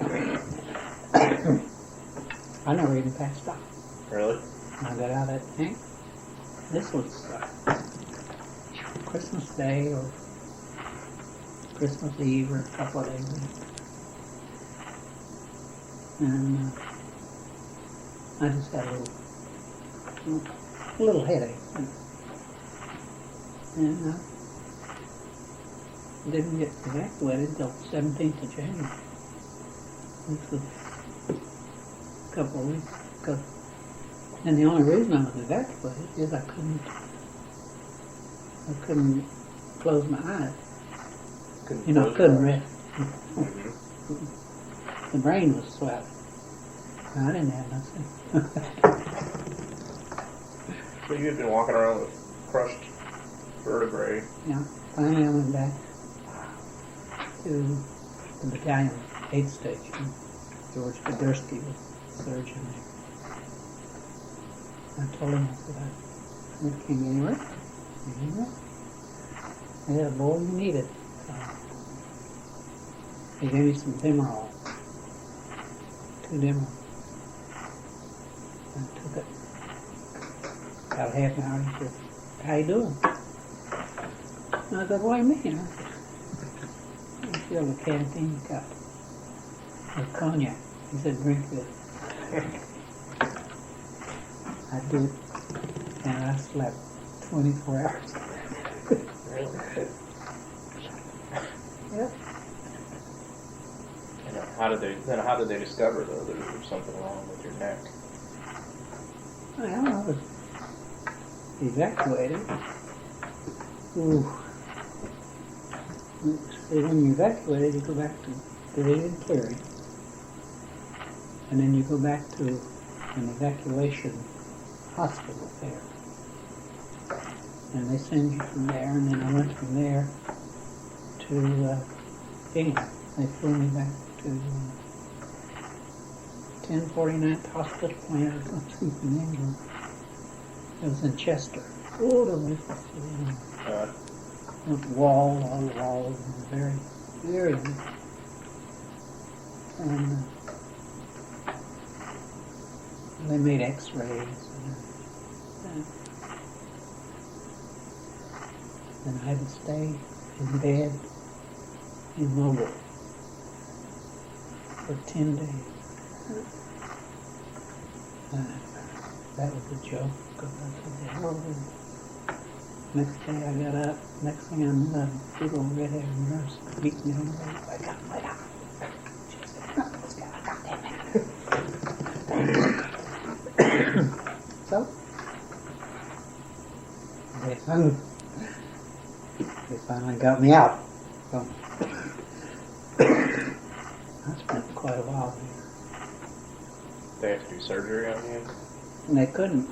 I never even passed out. really? When I got out of that tank, this was Christmas Day or Christmas Eve or a couple of days later. And I just had a little headache. And didn't get evacuated until 17th of January. Which was a couple of weeks. And the only reason I was evacuated is I couldn't close my eyes. You know, I couldn't rest. The brain was swelling. I didn't have nothing. So you had been walking around with crushed vertebrae. Yeah. Finally I went back to the battalion aid station. George Podursky was the surgeon there. I told him, I said, I can't get anywhere. I had a boy you needed. He gave me some Demerol. 2 Demerol. I took it. About a half an hour. He said, how you doing? And I said, what do you mean? I said, I feel the canteen cup with cognac. He said, drink this. I did, and I slept 24 hours. Really? Yep. And how did they discover though that there was something wrong with your neck? Well, I was evacuated. Ooh. See, when you're evacuated, you go back to Division Clearing, and then you go back to an evacuation hospital there. And they send you from there, and then I went from there to England. They flew me back to 1049th Hospital Plant or something in England. It was in Chester. Oh, delicious. with walls, all the walls, and very, very neat. And they made x-rays and everything. And I had to stay in bed, immobile, for 10 days. That was a joke, because I said, oh, next day I got up, next thing I knew, a big old red-haired nurse beat me on the way. Wake up, wake up. She said, no, let's go, So, they finally got me out. So, I spent quite a while here. They have to do surgery on you? And they couldn't.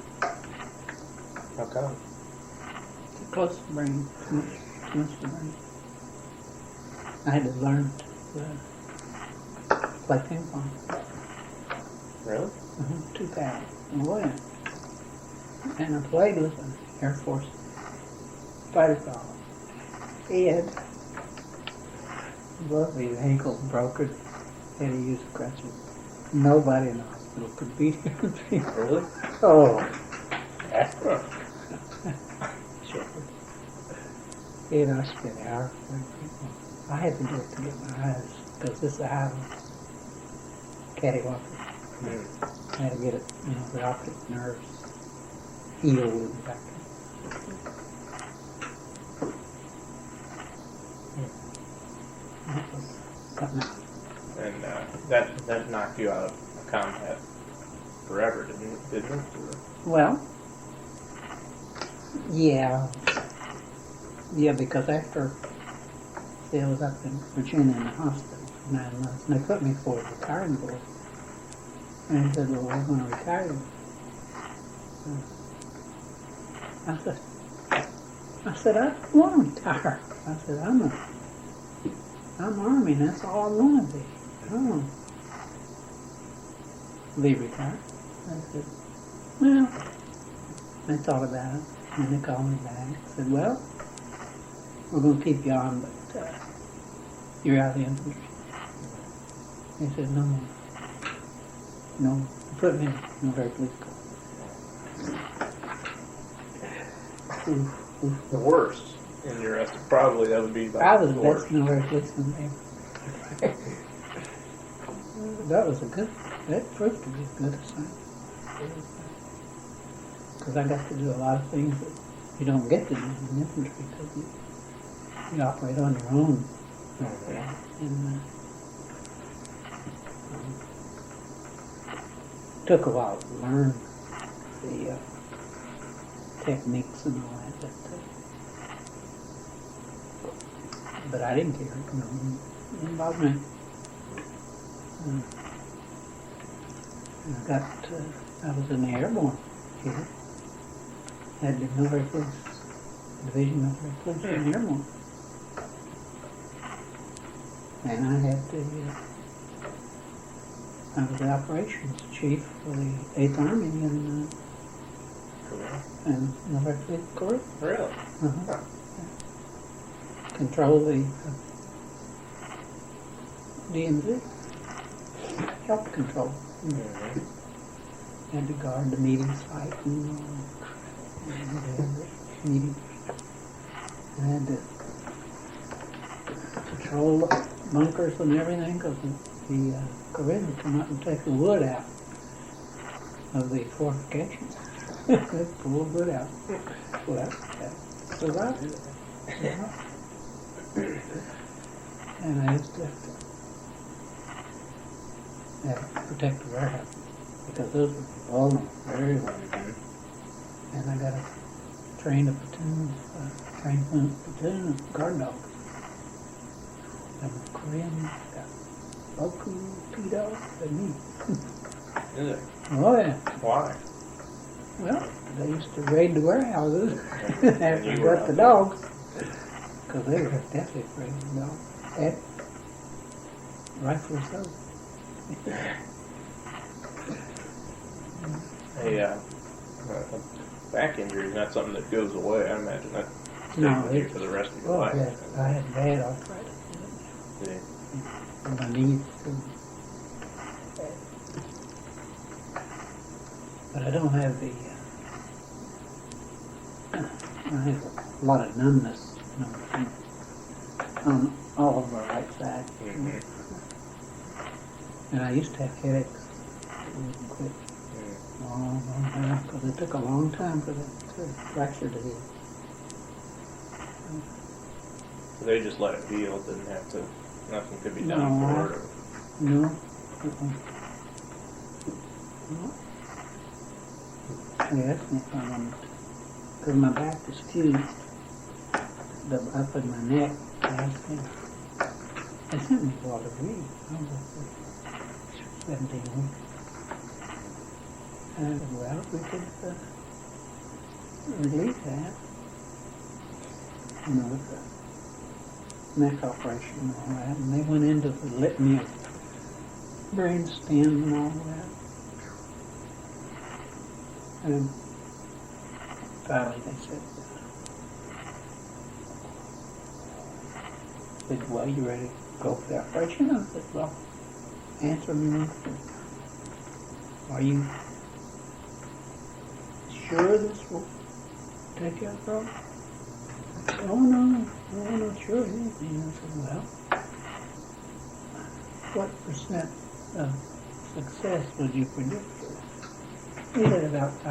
How come? Too close to the brain. Too much to the brain. I had to learn to play ping pong. Really? 2000. Oh, yeah. And I played with an Air Force fighter pilot. Ed. His ankle broke it. Had to use crutches. Nobody in the hospital could beat him. Really? Oh. That's good. Sure. You know, I spent hours playing people. I had to do it to get my eyes, because this is how cattywampus. I had to get it, the optic nerves healed and back. That was something else. And that knocked you out of combat forever, didn't it? Well, yeah. Yeah, because after, I was up in Virginia in the hospital for 9 months, and they put me for a retiring board. And he said, well, we're going to retire you. I said, I don't want to retire. I said, I'm Army, and that's all I want to be. I don't want to be retired. I said, well, they thought about it, and they called me back. I said, well, we're going to keep you on, but you're out of the infantry. They said, no more. No, put me in the military police corps. The worst in your estimate, probably that would be about I was the the worst. best military policeman ever. That proved to be a good assignment. Because I got to do a lot of things that you don't get to do in the infantry, because you operate on your own. And took a while to learn the techniques and all that. But I didn't care. It involved me. I was in the airborne here. Had the military police, division military police in airborne. And I was the operations chief for the 8th Army in military police corps. Really? Uh-huh. Control the DMZ. Help control. Had to guard the meeting site and meeting. I had to control the bunkers and everything, because the Koreans would come up and take the wood out of the fortifications. They'd pull the wood out. Well, that's the right. And I used to have to protect the warehouse, because those were vulnerable, very vulnerable. And I got to train a platoon of guard dogs. And the Koreans got Boku, P-Dogs, and me. Is it? Oh yeah. Why? Well, they used to raid the warehouses after You they were got the out dogs, because they were definitely afraid of the dogs. And rightfully so. A back injury is not something that goes away. I imagine that stayed No, with you it- for the rest of your Oh, life. yeah, I had bad arthritis Yeah. in my knees. But I don't have the, I have a lot of numbness, you know, on all of my right side. Mhm. And I used to have headaches. It wouldn't quit a long, long time, because it took a long time for the fracture to heal. So they just let it heal, didn't have to, nothing could be No, done for it. No. Uh-uh. No. Yes, because my back is fused up in my neck. They sent me for to read. I was up for 17 weeks. And well, we could relieve that. You know, with the neck operation and all that. And they went into the litany of brain stem and all that. And finally they said, well, you ready to go for the operation? I said, well, answer me one thing. Are you sure this will take out the problem? Oh, no, I'm not sure of anything. I said, well, what percent of success would you predict for this? He said about 5%.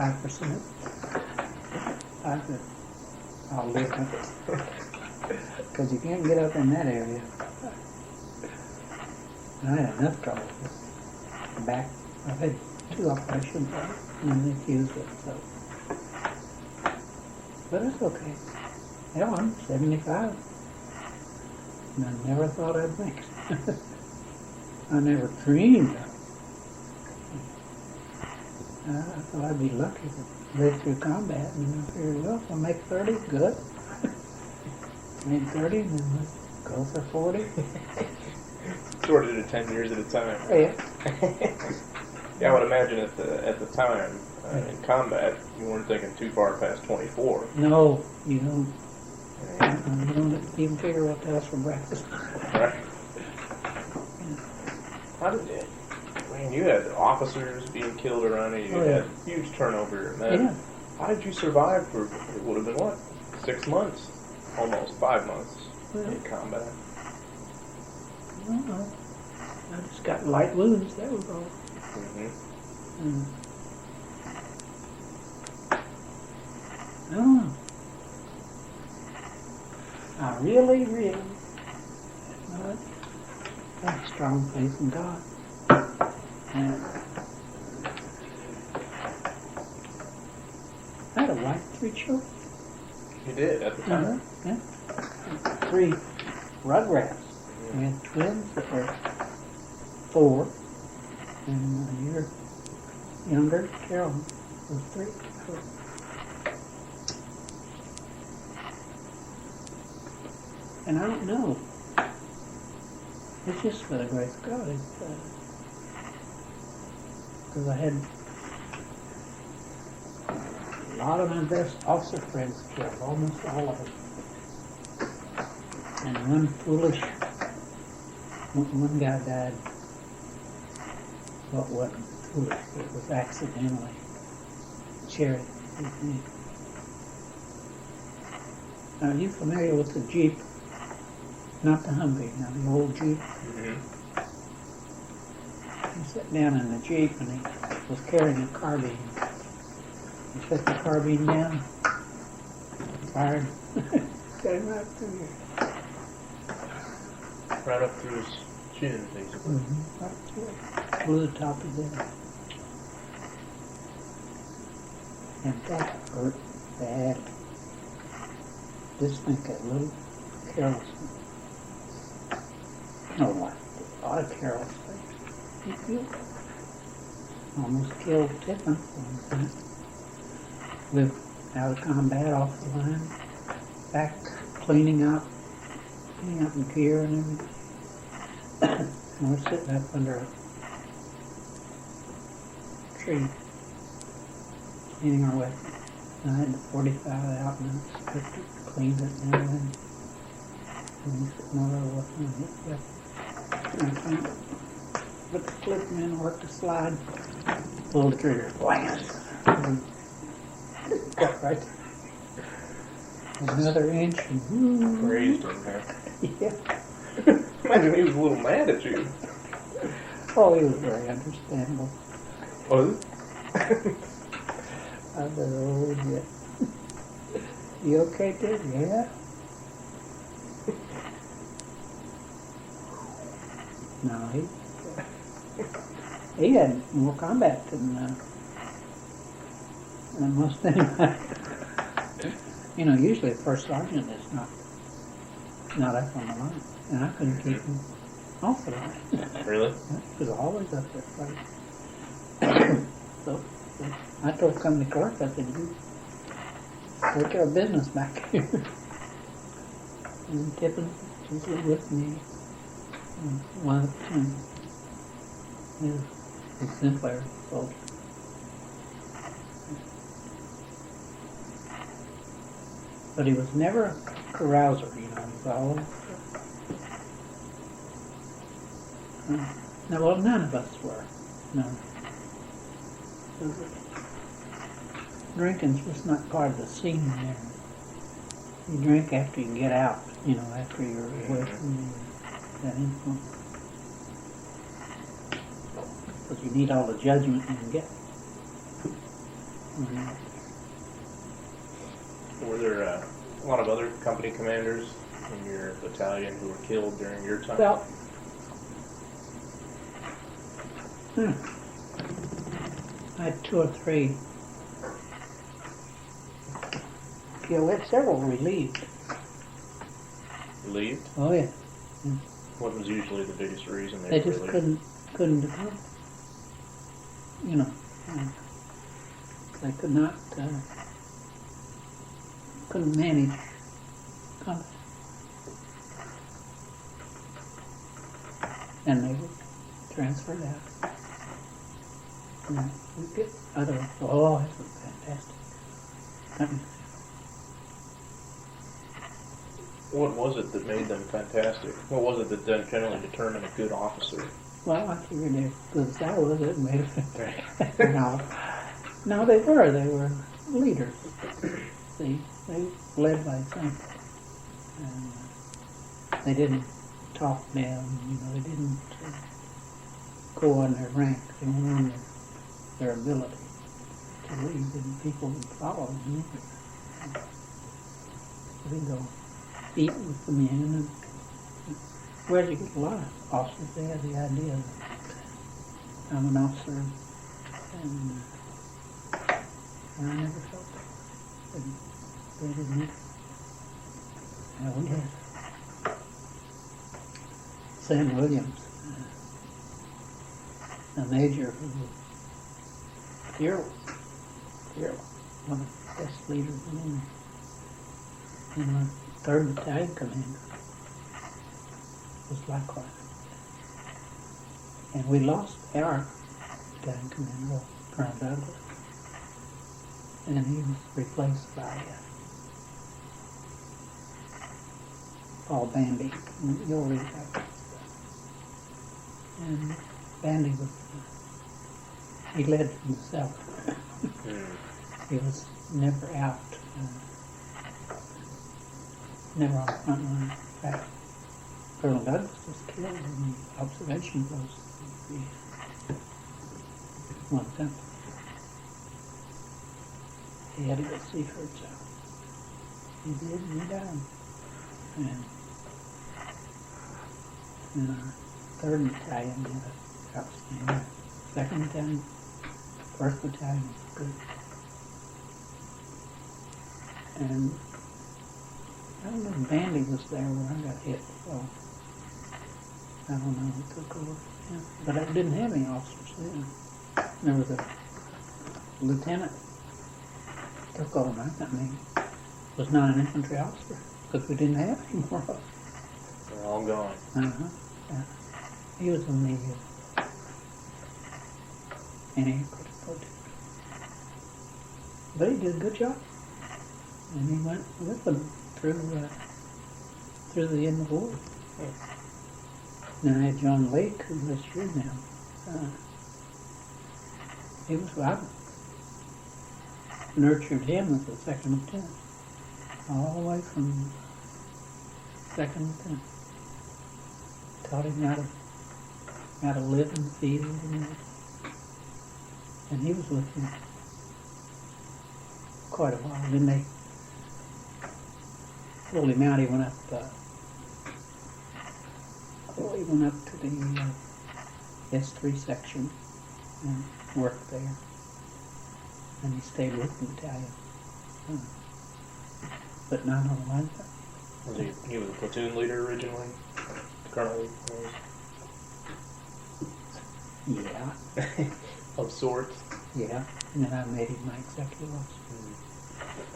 I said, I'll live with it. Because you can't get up in that area. And I had enough trouble with the back. I've had 2 operations on it, and they fused it, so. But it's okay. Hell, I'm 75. And I never thought I'd make it. I never dreamed of it. I thought I'd be lucky to live through combat, and I figured, well, if I make 30, good. Made 30, and then we'll go for 40. Sort of did it 10 years at a time. Yeah. Yeah, I would imagine at the time, in combat, you weren't thinking too far past 24. No, you don't. You don't even figure what else for breakfast. Right. How did it? I mean, you had officers being killed around you. You had huge turnover. Man, Yeah. how did you survive for, it would have been what, 6 months? Almost 5 months in combat. No, I just got light wounds, that was all. Mm-hmm. I don't know. I really have a strong faith in God. And I had a wife, 3 children. You did at the time. Yeah. 3 rugrats. We had twins that were 4, and a year younger, Carolyn, was 3. And I don't know. It's just for the grace of God. Because I had a lot of my best officer friends killed, almost all of them. And one guy died, but wasn't foolish, it was accidentally. Cherry, his name. Now, are you familiar with the Jeep? Not the Humvee, now the old Jeep. Mm-hmm. He sat down in the Jeep and he was carrying a carbine. He put the carbine down, fired, got him right through here. Right up through his chin, basically. Mm-hmm. Right through it. Blew the top of his head. And that hurt bad. Just think that little carelessness. No, like a lot of careless things. He killed. Almost killed Tiffin one time. Lived out of combat off the line. Back cleaning up in gear and everything. And we're sitting up under a tree, cleaning our weapons. I had the 45 out and I stripped it, cleaned it and everything. And he said, no, there wasn't it yet. And I cleaned it. Put the flip in, worked the slide, pulled the trigger, wham! Got right there. Another inch and Raised him, huh? yeah. Imagine he was a little mad at you. Oh, he was very understandable. Was it? I said, oh, yeah. You okay, Dad? Yeah. No, he had more combat than most anybody. You know, usually a first sergeant is not up on the line, and I couldn't keep him off the line. Really? He was always up there fighting. So I told company clerk, I said, you take care of business back here. And Tippin was with me. One of the his Sinclair soldier. But he was never a carouser, you know. He was always. No, well, none of us were. No. Drinking's just not part of the scene there. You drink after you get out, you know, after you're away from that influence. Because you need all the judgment you can get. Were there a lot of other company commanders in your battalion who were killed during your time? Well, I had 2 or 3 killed. We had several relieved. Relieved? Oh yeah. What was usually the biggest reason They they were just relieved? couldn't develop. You know, they could not, couldn't manage combat. And they were transferred out. And we get other, oh, this was fantastic. What was it that made them fantastic? What was it that then generally determined a good officer? Well, I figured they're good as I was, it made it. No, they were leaders. They led by example. And they didn't talk down, you know, they didn't go on their rank. They went on their ability to lead, and people would follow them. They go eat with the men, and where you get a lot of officers, they have the idea that I'm an officer, and I never felt that. They didn't either. Yeah, we had Sam Williams, a major who was fearless, one of the best leaders in the 3rd Battalion commander was likewise. And we lost our battalion commander, Colonel Douglas, and he was replaced by Paul Bandy. You'll read about that stuff. And Bandy was, he led from the south. He was never out, never on the front line. In fact, Colonel Douglas was killed in the observation post one time. He had to go see for himself. He did, and he died. And in our 3rd Battalion had a outstanding. 2nd Battalion, 1st Battalion was good. And I don't know if Bandy was there when I got hit, so I don't know who took over. Yeah. But I didn't have any officers then. There was a lieutenant took over my company. Was not an infantry officer because we didn't have any more of them. They're all gone. Yeah. He was in the anti-aircraft protect. But he did a good job. And he went with them through the end of the war. Then I had John Lake, who was here now. I nurtured him as a second lieutenant. All the way from second lieutenant. Taught him how to live in the field and he was with him quite a while. Then they pulled him out. He went up to the S3 section and worked there. And he stayed with the battalion. But not on the line. He was a platoon leader originally? Colonel? Yeah. Of sorts? Yeah. And then I made him my executive officer.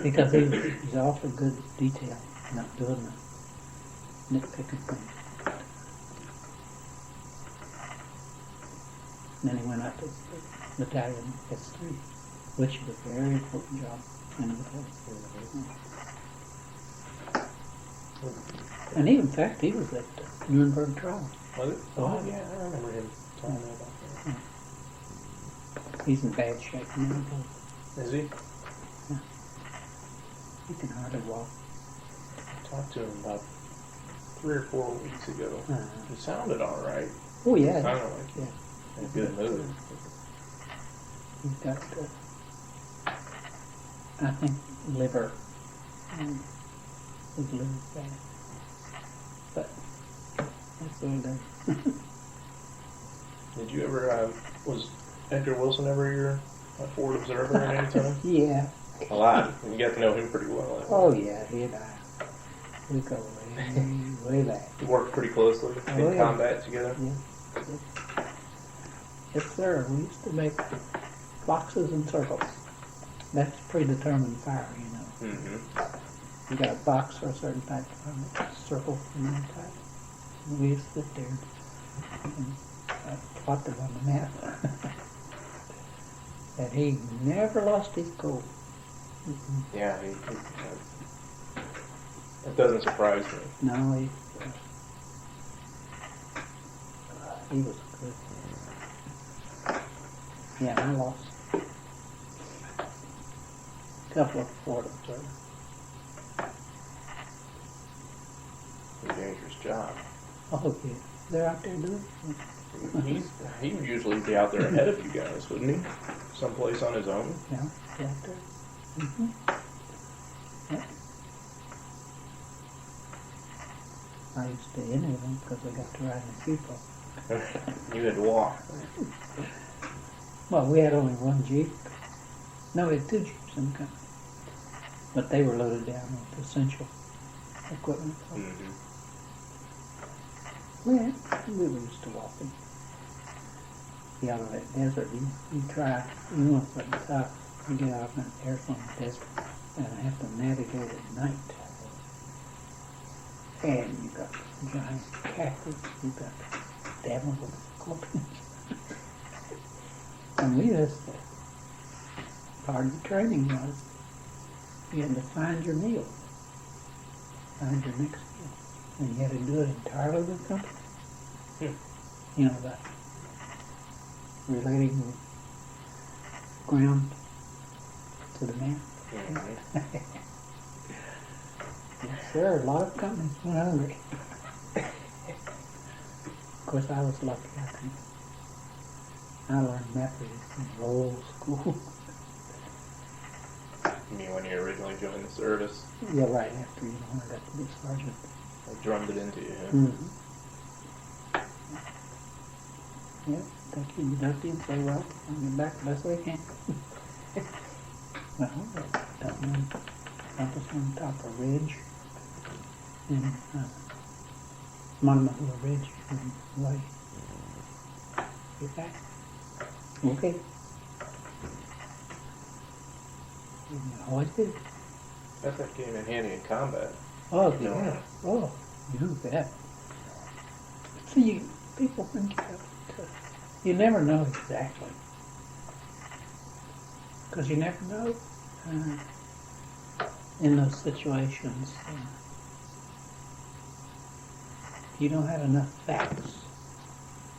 Because he's awfully good at detail, not doing the nitpicking thing. And then he went up to the battalion S3, which is a very important job in the battalion. And he, in fact, he was at Nuremberg trial. Was it? Oh, yeah, I remember him telling me about that. He's in bad shape now. Is he? Yeah. He can hardly walk. I talked to him about 3 or 4 weeks ago. He sounded all right. Oh, yeah. Kind of like yeah. in a good mood. He's got, I think, liver. His liver's bad. But that's what it does. Did you ever, was Edgar Wilson ever your forward observer at any time? Yeah. A lot. You got to know him pretty well. Oh, yeah, he and I. We go way back. You worked pretty closely in combat together? Yeah. Yes, sir. We used to make boxes and circles. That's predetermined fire, you know. Mm-hmm. You got a box for a certain type of fire, a circle for another type. And we used to sit there and plot them on the map. And he never lost his cool. Yeah, that doesn't surprise me. No, he was good. Yeah, I lost a couple of forward observers. It's a dangerous job. Oh, yeah. They're out there doing it. He would usually be out there ahead of you guys, wouldn't he? Someplace on his own? Yeah, they're out there. Mm-hmm. Yeah. I used to enter them because I got to ride in the Jeep. You had to walk. Well, we had only one Jeep. No, we had 2 Jeeps in the company. But they were loaded down with essential equipment. Mm-hmm. Yeah, we were used to walking. Yeah, out of that desert, you try, you know, it's like tough. You get out in an airplane desert and have to navigate at night. And you got giant cactus, you got damnable scorpions. And we just, part of the training was, you had to find your meal, find your next meal. And you had to do it entirely with company. You know, that relating the ground to the man. Mm-hmm. Yes, sir. A lot of companies went hungry. Of course, I was lucky. I learned Methodist in old school. You mean when you originally joined the service? Yeah, right after, you know, I got to be sergeant. They drummed it into you, huh? Mm-hmm. Yeah, thank you, Dusty, and say, well, I'll get back the best way I can. Well, that one up us on top of a ridge, and Monument Hill Ridge, and away. Get back. Okay. And I always did. That came in handy in combat. Oh, No. yeah. Oh, you bet. See, people think you never know exactly. Because you never know in those situations, you don't have enough facts,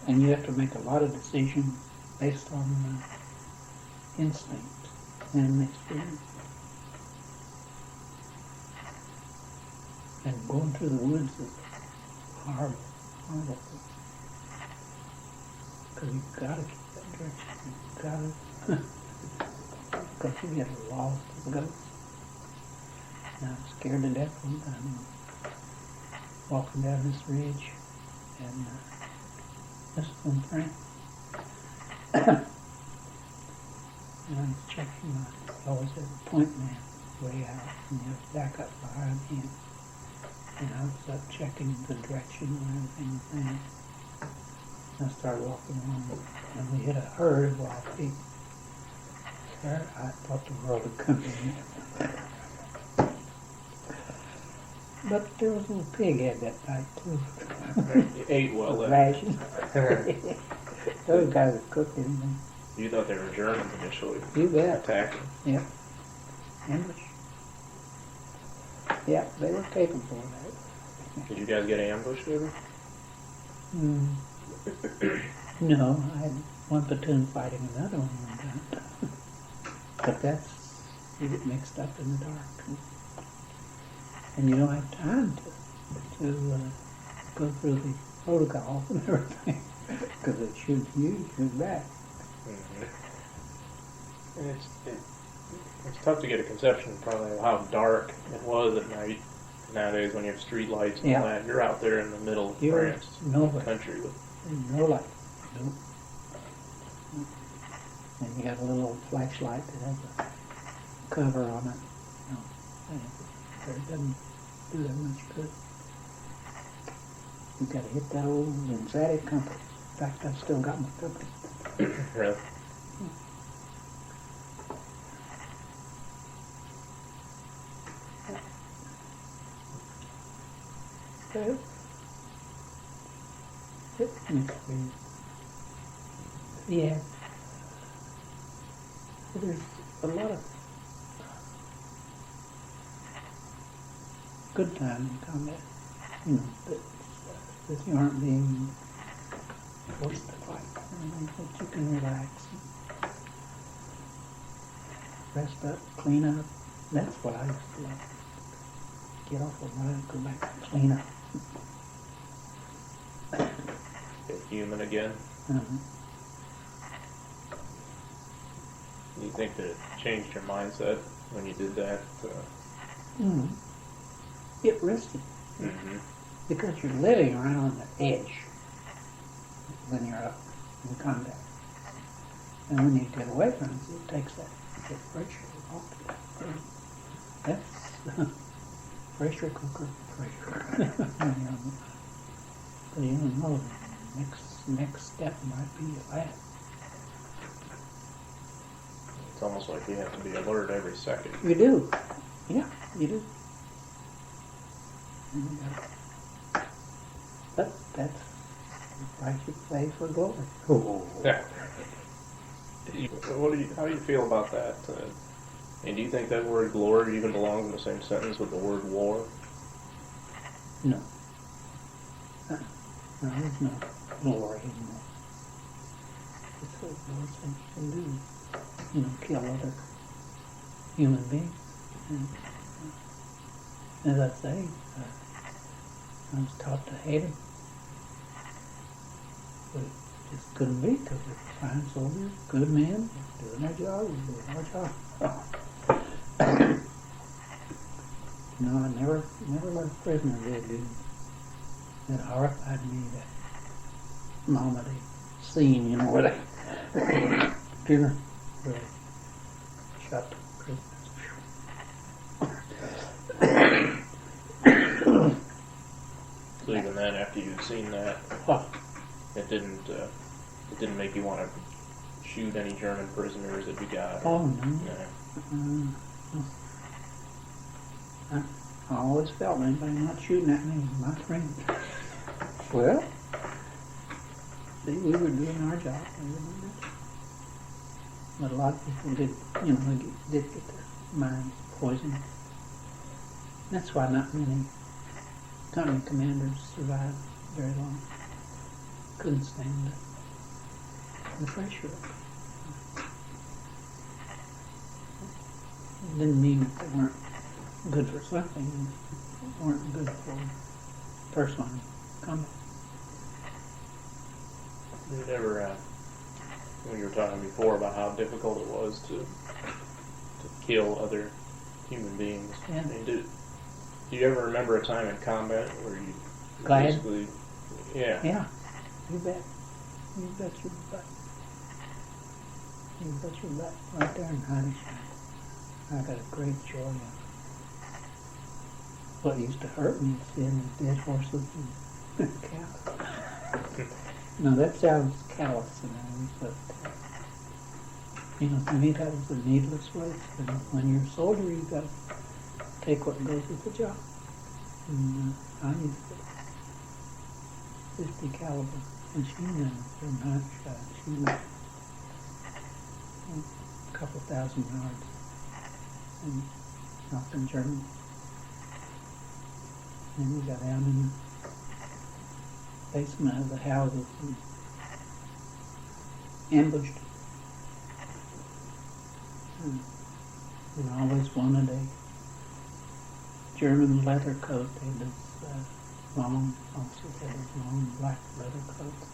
and you have to make a lot of decisions based on instinct and experience. And going through the woods is horrible, horrible. Because you've got to keep that direction. You've got to, because you get lost as a ghost. And I'm scared to death one time, walking down this ridge, and this is one friend. And I was checking, I always have a point man way out, and you have to back up behind him. And I was up checking the direction and everything was there. I started walking along, and we hit a herd of wild people. Sir, I thought the world had come to me. But there was a little pig had that night too. You ate well then. Ration. Those guys are cooking. You thought they were Germans initially. You bet. Attacking. Yep. Ambush. Yeah, they were capable of that. Did you guys get ambushed ever? No, I had one platoon fighting another one time. But you get mixed up in the dark. And you don't have time to go through the protocols and everything. Because it shoots you, shoot back. Mm-hmm. And it's tough to get a conception probably of how dark it was at night. Nowadays, when you have street lights and all that, you're out there in the middle of France, country with no light. Nope. And you got a little flashlight that has a cover on it. You know, and it doesn't do that much good. You got to hit that old lymphatic compass. In fact, I've still got my compass. Really? Well, it's an experience. Yeah. There's a lot of good time in combat. You know, that you aren't being forced to fight. That you can relax and rest up, clean up. That's what I used to love. Get off the line, go back and clean up. Get human again. Uh-huh. You think that it changed your mindset when you did that? Get risky. Mm-hmm. Because you're living right on the edge when you're up in combat. And when you get away from it, it takes that pressure off. That's pressure cooker pressure. So you don't know the next step might be your last. It's almost like you have to be alert every second. You do. Yeah, you do. But that's the price you pay for glory. Oh. Yeah. How do you feel about that? And do you think that word glory even belongs in the same sentence with the word war? No. No, there's no glory anymore. It's what the worst thing you can do. You know, kill other human beings. And as I say, I was taught to hate them. But it just couldn't be because they're fine soldiers, good men, doing their job, we're doing our job. No, I never let a prisoner go, dude. It horrified me, that Normandy scene, you know, where they shot the prisoners. So even then, after you'd seen that, it didn't make you want to shoot any German prisoners that you got? Oh, no. No. I always felt anybody not shooting at me was my friend. Well, see, we were doing our job. But a lot of people did, you know, did get their mine, poison. That's why not many company commanders survived very long. Couldn't stand the pressure of it. It didn't mean that they weren't good for something, they weren't good for personal combat. You never, when you were talking before about how difficult it was to kill other human beings. Yeah. I mean, do you ever remember a time in combat where you Glad? basically, yeah. Yeah, you bet. You bet your butt. You bet your butt. Right there in Honeyshaw. I got a great joy of it. What used to hurt me is seeing the dead horses and cows. No, that sounds callous and all, but you know, to me that was a needless waste. And when you're a soldier, you got to take what goes with the job. And I used a 50 caliber machine gun from Honeyshaw. She went a couple thousand yards and off in Germany. And we got down in the basement of the houses and ambushed. And I always wanted a German leather coat. They had this long, officers had these long black leather coats.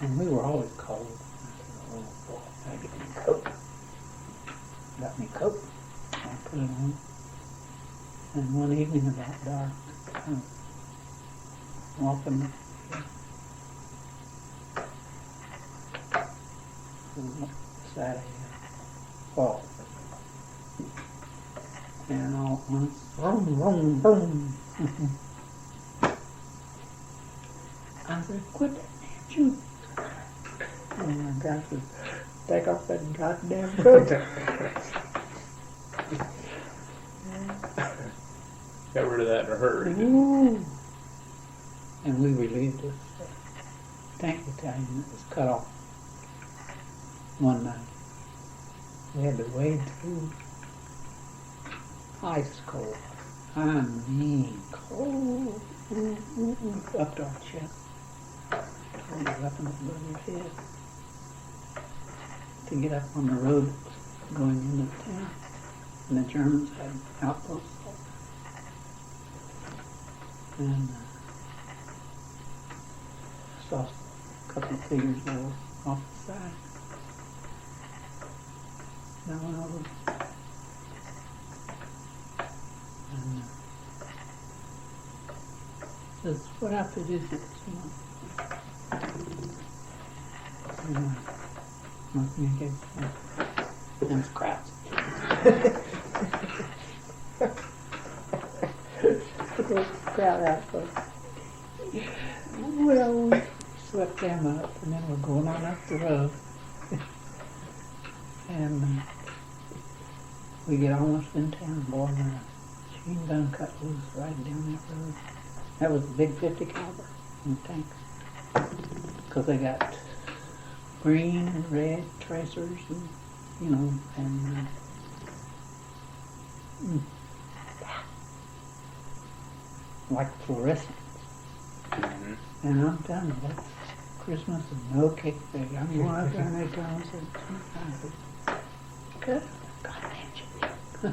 And we were always cold. I said, oh boy, I get me a coat. Got me a coat. I put it on. And one evening about dark, I was walking beside a wall. And all at once, boom, boom, boom. I said, quit that damn shooting. And my guy said, take off that goddamn coat. Got rid of that in a hurry. Ooh. And we relieved this tank battalion that was cut off one night. We had to wade through ice cold. I mean cold. Up to our chest. Hold your weapons above your head. To get up on the road going into the town. And the Germans had outposts. And saw a couple of figures that were off the side. And I went over and says, what outfit is it? And looked me again. And it's Krauts. Crowd outfit. Well, we swept them up, and then we're going on up the road. And we get almost in town, boy, and a machine gun cut loose right down that road. That was a big 50 caliber in the tank. Because they got green and red tracers, and you know, and like fluorescence. Mm-hmm. And I'm telling you, that's Christmas and no cake bag. I'm going out there and they tell me, I said, good, goddamn you.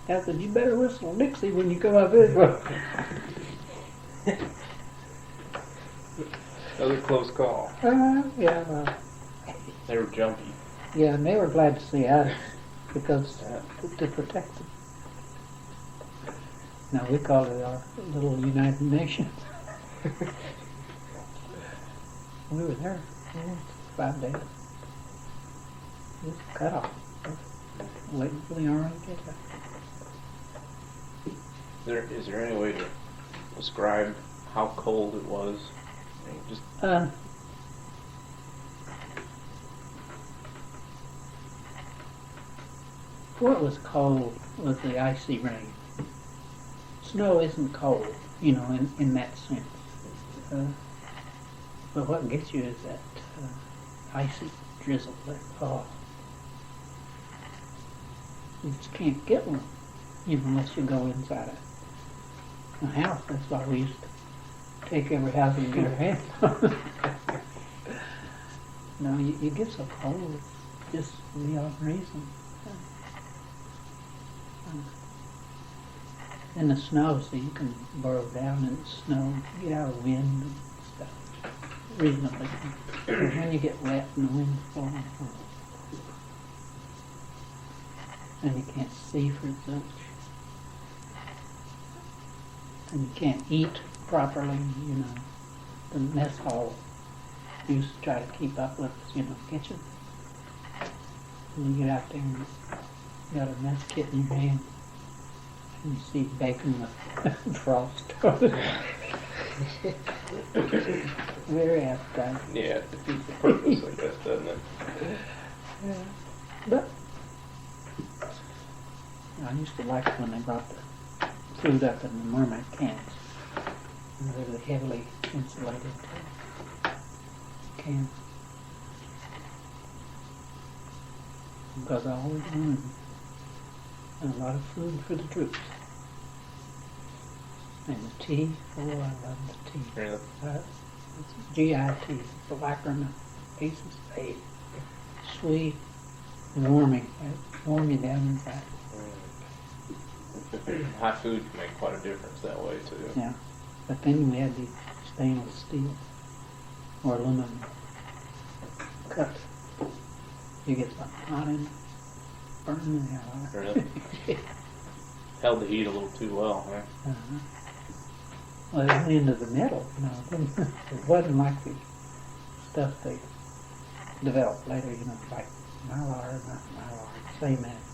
I said, you better whistle Dixie when you come up this way. That was a close call. Yeah, well, They were jumpy. yeah, and they were glad to see us because to protect them. Now we call it our little United Nations. We were there 5 days. Just cut off. Waiting for the army to get there. Is there any way to describe how cold it was? I mean, just what was cold was the icy rain. Snow isn't cold, you know, in that sense. But what gets you is that icy drizzle there. Oh. You just can't get one, unless you go inside a house. That's why we used to take every house and get our hands on. No, you get so cold, just beyond reason. In the snow, so you can burrow down in the snow, get out of wind and stuff reasonably. But when you get wet and the wind's blowing, and you can't see for much, and you can't eat properly, the mess hall used to try to keep up with, kitchen. And you get out there and you got a mess kit in your hand, and you see bacon with frost on it. Very appetizing. Yeah, it defeats the purpose, I guess, doesn't it? Yeah. But I used to like when they brought the food up in the mermaid cans. And they were heavily insulated cans. Because I always wanted a lot of food for the troops. And the tea, I love the tea. Really? It's GI tea, blacker than a piece of steak. Sweet, warming, warm you down inside. Hot food can make quite a difference that way too. Yeah, but then we had the stainless steel or aluminum cups. You get something hot in it, burning the hell out of it. Really? Held the heat a little too well, huh? Uh-huh. Well, it went into the metal, It wasn't like the stuff they developed later, like Mylar, not Mylar, same as